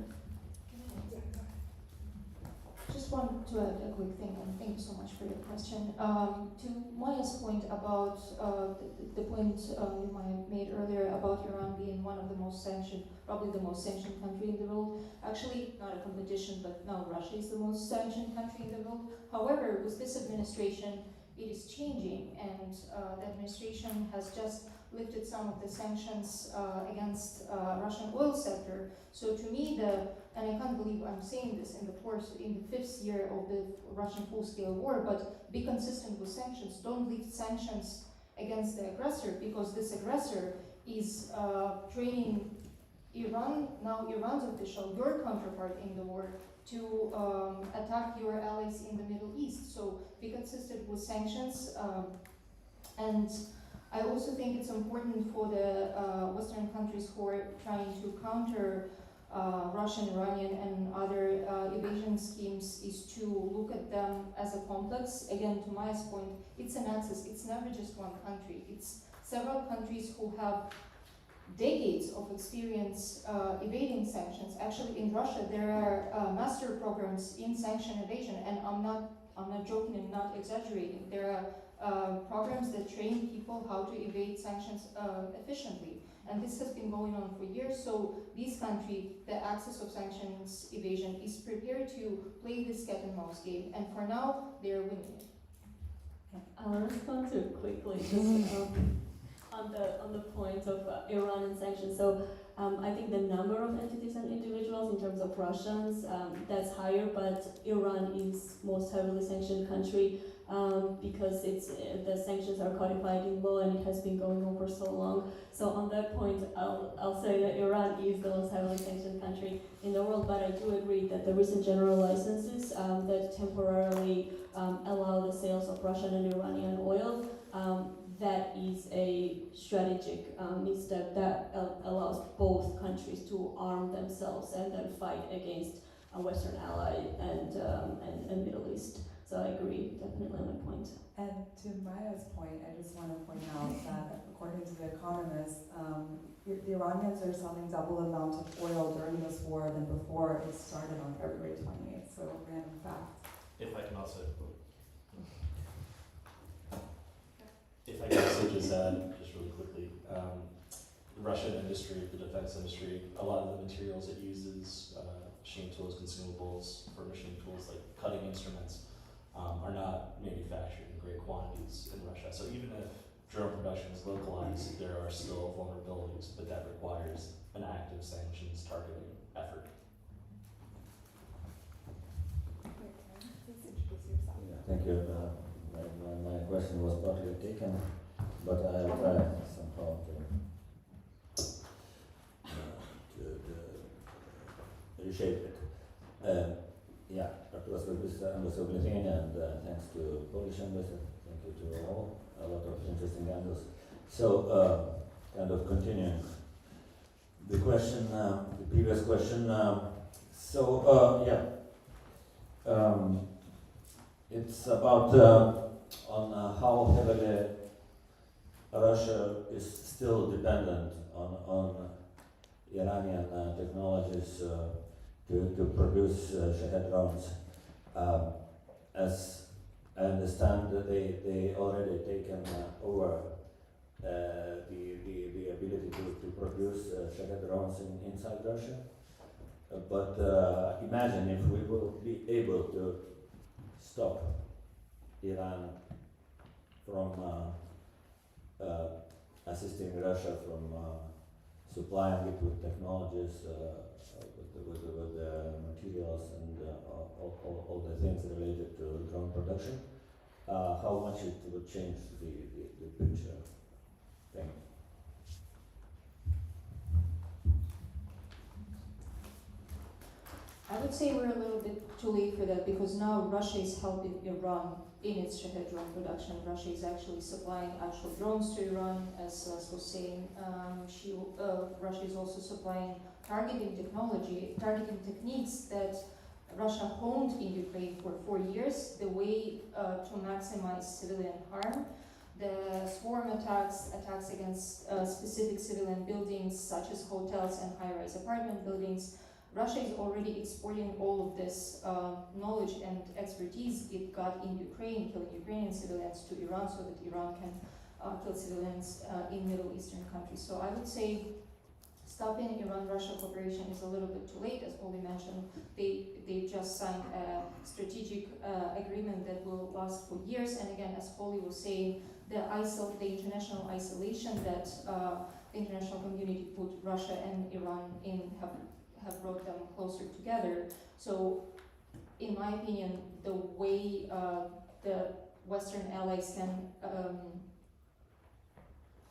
Just wanted to add a quick thing, and thank you so much for your question. To Maya's point about the point Maya made earlier about Iran being one of the most sanctioned, probably the most sanctioned country in the world. Actually, not a competition, but now Russia is the most sanctioned country in the world. However, with this administration, it is changing, and the administration has just lifted some of the sanctions against Russian oil sector. So to me, and I can't believe I'm saying this in the fifth year of the Russian full-scale war, but be consistent with sanctions. Don't lift sanctions against the aggressor, because this aggressor is training Iran, now Iran's official, your counterpart in the war, to attack your allies in the Middle East. So be consistent with sanctions. And I also think it's important for the Western countries who are trying to counter Russian, Iranian, and other evasion schemes is to look at them as a complex. Again, to Maya's point, it's an axis. It's never just one country. It's several countries who have decades of experience evading sanctions. Actually, in Russia, there are master programs in sanction evasion, and I'm not joking and not exaggerating. There are programs that train people how to evade sanctions efficiently. And this has been going on for years, so this country, the axis of sanctions evasion, is prepared to play this cat and mouse game, and for now, they're winning it. I'll respond to it quickly, just on the point of Iran and sanctions. So I think the number of entities and individuals in terms of Russians, that's higher, but Iran is most heavily sanctioned country because the sanctions are codified in law and it has been going on for so long. So on that point, I'll say that Iran is the most heavily sanctioned country in the world, but I do agree that the recent general licenses that temporarily allow the sales of Russian and Iranian oil, that is a strategic step that allows both countries to arm themselves and then fight against a Western ally and Middle East. So I agree definitely on that point. And to Maya's point, I just want to point out that according to The Economist, the Iranians are selling double the amount of oil during this war than before it started on February 28th. So random fact. If I can also just add, just really quickly, the Russian industry, the defense industry, a lot of the materials it uses, machine tools, consumables for machine tools like cutting instruments, are not manufactured in great quantities in Russia. So even if drone production is localized, there are still vulnerabilities, but that requires an active sanctions targeting effort. Please introduce yourself. Yeah, thank you. My question was partly taken, but I'll try somehow to reshape it. Yeah, that was with this Embassy of Lithuania, and thanks to Polish Embassy, thank you to all, a lot of interesting angles. So, kind of continuing the question, the previous question. It's about on how heavily Russia is still dependent on Iranian technologies to produce Shahed drones. As I understand, they already taken over the ability to produce Shahed drones inside Russia. But imagine if we will be able to stop Iran from assisting Russia from supplying it with technologies, with the materials and all the things related to drone production. How much it would change the picture? Thank you. I would say we're a little bit too late for that, because now Russia is helping Iran in its Shahed drone production. Russia is actually supplying actual drones to Iran, as Les was saying. Russia is also supplying targeting techniques that Russia honed in Ukraine for 4 years, the way to maximize civilian harm. The swarm attacks against specific civilian buildings, such as hotels and high-rise apartment buildings. Russia is already exporting all of this knowledge and expertise it got in Ukraine, killing Ukrainian civilians, to Iran, so that Iran can kill civilians in Middle Eastern countries. So I would say stopping Iran-Russia cooperation is a little bit too late. As Oli mentioned, they just signed a strategic agreement that will last for years. And again, as Oli was saying, the international isolation that the international community put Russia and Iran in have brought them closer together. So, in my opinion, the way the Western allies can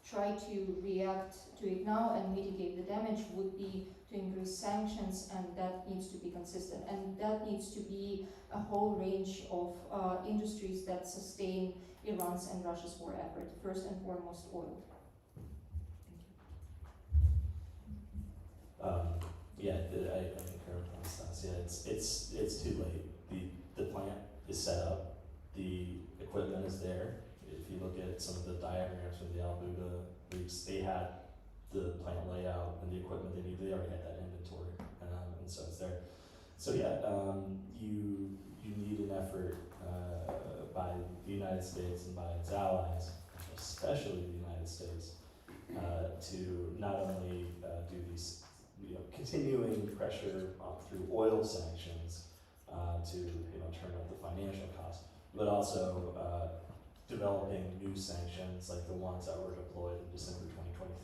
try to react to it now and mitigate the damage would be to increase sanctions, and that needs to be consistent. And that needs to be a whole range of industries that sustain Iran's and Russia's war effort. First and foremost, oil. I concur with Anastasia. It's too late. The plant is set up. The equipment is there. If you look at some of the diagrams from the Al Buda leaks, they had the plant layout and the equipment they need. They already had that inventory, and so it's there. So you need an effort by the United States and by its allies, especially the United States, to not only do these continuing pressure through oil sanctions to turn up the financial costs, but also developing new sanctions like the ones that were deployed in December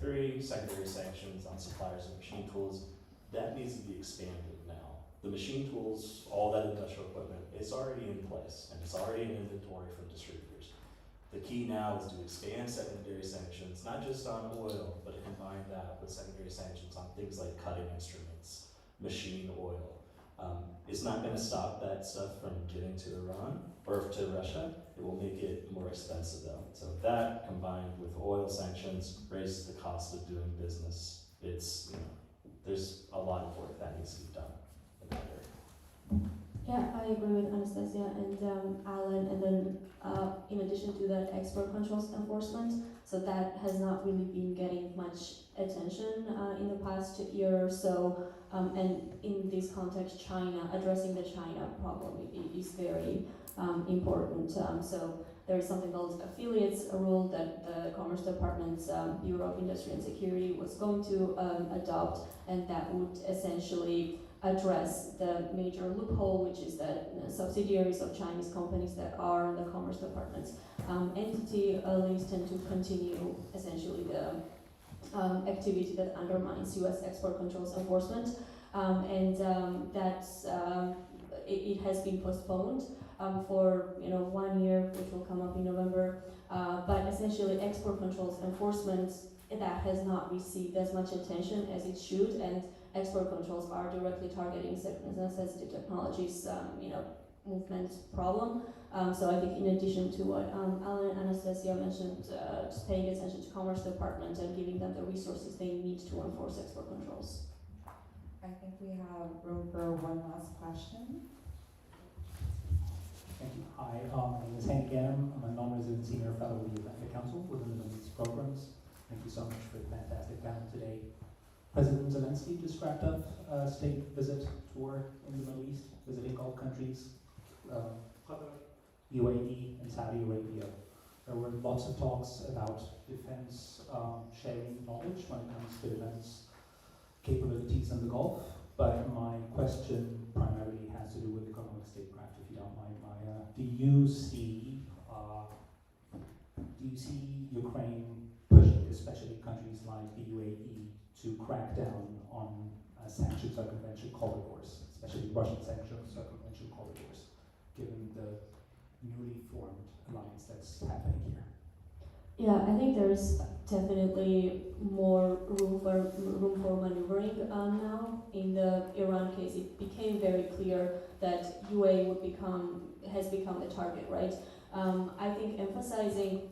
2023, secondary sanctions on suppliers of machine tools. That needs to be expanded now. The machine tools, all that industrial equipment, it's already in place and it's already in inventory from distributors. The key now is to expand secondary sanctions, not just on oil, but to combine that with secondary sanctions on things like cutting instruments, machine oil. It's not going to stop that stuff from getting to Iran or to Russia. It will make it more expensive though. So that combined with oil sanctions raises the cost of doing business. It's, there's a lot of work that needs to be done in that area. Yeah, I agree with Anastasia and Alan, and then in addition to that, export controls enforcement. So that has not really been getting much attention in the past year or so, and in this context, addressing the China problem is very important. So there is something called affiliates, a rule that the Commerce Department's Bureau of Industry and Security was going to adopt, and that would essentially address the major loophole, which is that subsidiaries of Chinese companies that are on the Commerce Department's entity list tend to continue essentially the activity that undermines U.S. export controls enforcement, and that's it has been postponed for 1 year, which will come up in November. But essentially, export controls enforcement that has not received as much attention as it should, and export controls are directly targeting sensitive technologies, movement problem. So I think in addition to what Alan and Anastasia mentioned, just paying attention to Commerce Department and giving them the resources they need to enforce export controls. I think we have room for one last question. Thank you. Hi, my name is Hank Ganem. I'm a non-resident senior fellow with the Atlantic Council within the Middle East programs. Thank you so much for the fantastic panel today. President Zelensky just wrapped up a state visit tour in the Middle East, visiting Gulf countries, UAE and Saudi Arabia. There were lots of talks about defense sharing knowledge when it comes to defense capabilities in the Gulf. But my question primarily has to do with economic statecraft, if you don't mind, Maya. Do you see Ukraine pushing, especially countries like the UAE, to crack down on sanctioned circumvention corridors, especially Russian sanctioned circumvention corridors, given the newly formed alliance that's happening here? Yeah, I think there's definitely more room for maneuvering now. In the Iran case, it became very clear that UAE has become the target, right? I think emphasizing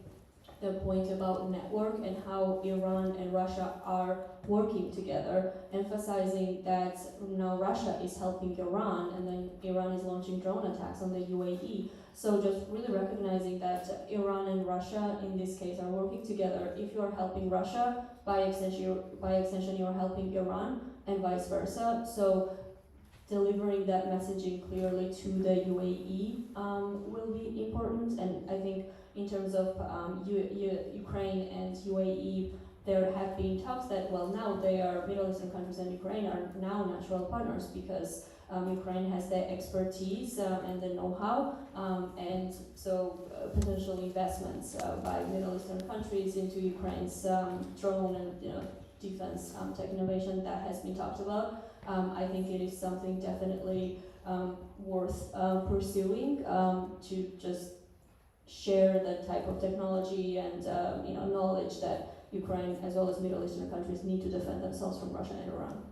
the point about network and how Iran and Russia are working together, emphasizing that now Russia is helping Iran and then Iran is launching drone attacks on the UAE. So just really recognizing that Iran and Russia in this case are working together. If you are helping Russia, by extension you are helping Iran and vice versa. So delivering that messaging clearly to the UAE will be important. And I think in terms of Ukraine and UAE, there have been talks that, well, now they are, Middle Eastern countries and Ukraine are now natural partners because Ukraine has the expertise and the know-how, and so potential investments by Middle Eastern countries into Ukraine's drone and defense tech innovation that has been talked about. I think it is something definitely worth pursuing to just share the type of technology and knowledge that Ukraine as well as Middle Eastern countries need to defend themselves from Russia and Iran.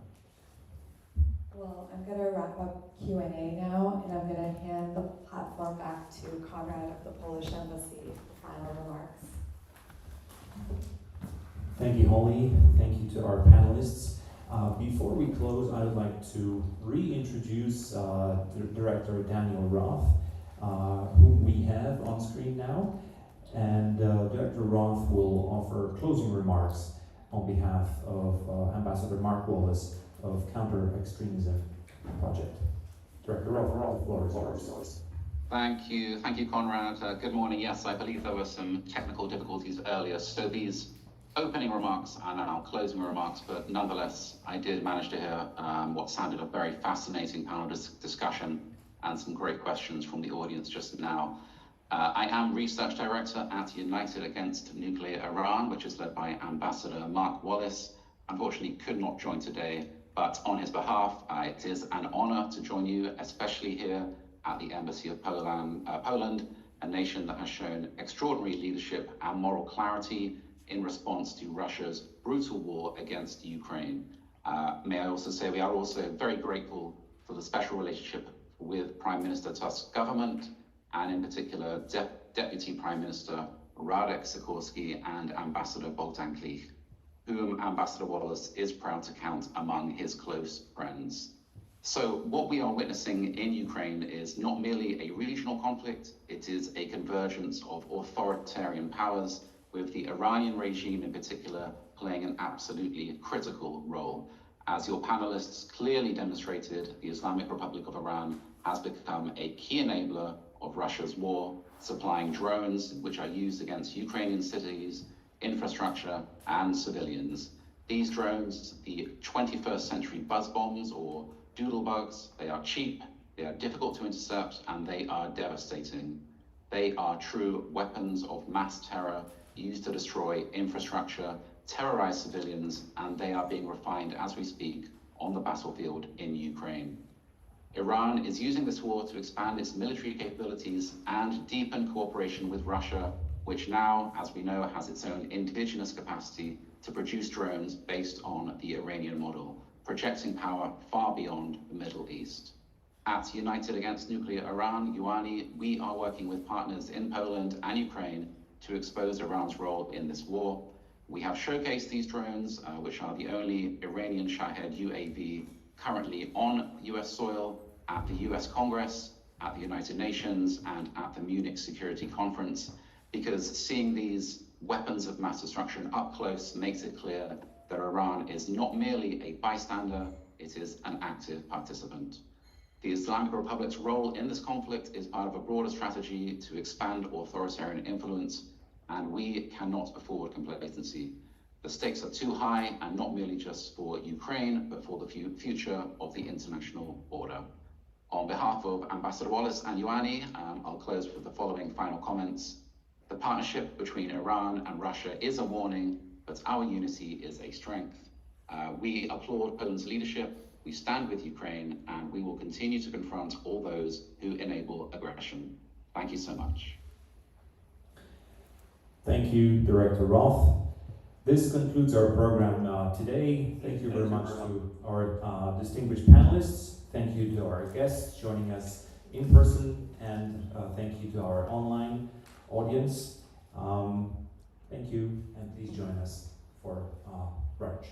Well, I'm going to wrap up Q&A now, and I'm going to hand the platform back to Conrad of the Polish Embassy for final remarks. Thank you, Holly. Thank you to our panelists. Before we close, I would like to reintroduce Director Daniel Roth, whom we have on screen now. And Director Roth will offer closing remarks on behalf of Ambassador Mark Wallace of Counter-Extremism Project. Director Roth, the floor is yours. Thank you, Conrad. Good morning. Yes, I believe there were some technical difficulties earlier, so these opening remarks are now closing remarks, but nonetheless, I did manage to hear what sounded a very fascinating panel discussion and some great questions from the audience just now. I am Research Director at United Against Nuclear Iran, which is led by Ambassador Mark Wallace. Unfortunately, could not join today, but on his behalf, it is an honor to join you, especially here at the Embassy of Poland, a nation that has shown extraordinary leadership and moral clarity in response to Russia's brutal war against Ukraine. May I also say we are also very grateful for the special relationship with Prime Minister Tusk's government, and in particular Deputy Prime Minister Radek Sikorski and Ambassador Bogdan Klich, whom Ambassador Wallace is proud to count among his close friends. So what we are witnessing in Ukraine is not merely a regional conflict, it is a convergence of authoritarian powers, with the Iranian regime in particular playing an absolutely critical role. As your panelists clearly demonstrated, the Islamic Republic of Iran has become a key enabler of Russia's war, supplying drones which are used against Ukrainian cities, infrastructure, and civilians. These drones, the 21st century buzz bombs or doodlebugs, they are cheap, they are difficult to intercept, and they are devastating. They are true weapons of mass terror used to destroy infrastructure, terrorize civilians, and they are being refined as we speak on the battlefield in Ukraine. Iran is using this war to expand its military capabilities and deepen cooperation with Russia, which now, as we know, has its own indigenous capacity to produce drones based on the Iranian model, projecting power far beyond the Middle East. At United Against Nuclear Iran, UANI, we are working with partners in Poland and Ukraine to expose Iran's role in this war. We have showcased these drones, which are the only Iranian Shahed UAV currently on US soil, at the US Congress, at the United Nations, and at the Munich Security Conference, because seeing these weapons of mass destruction up close makes it clear that Iran is not merely a bystander, it is an active participant. The Islamic Republic's role in this conflict is part of a broader strategy to expand authoritarian influence, and we cannot afford complacency. The stakes are too high, and not merely just for Ukraine, but for the future of the international order. On behalf of Ambassador Wallace and UANI, I'll close with the following final comments. The partnership between Iran and Russia is a warning, but our unity is a strength. We applaud Poland's leadership, we stand with Ukraine, and we will continue to confront all those who enable aggression. Thank you so much. Thank you, Director Roth. This concludes our program today. Thank you very much to our distinguished panelists. Thank you to our guests joining us in person, and thank you to our online audience. Thank you, and please join us for brunch.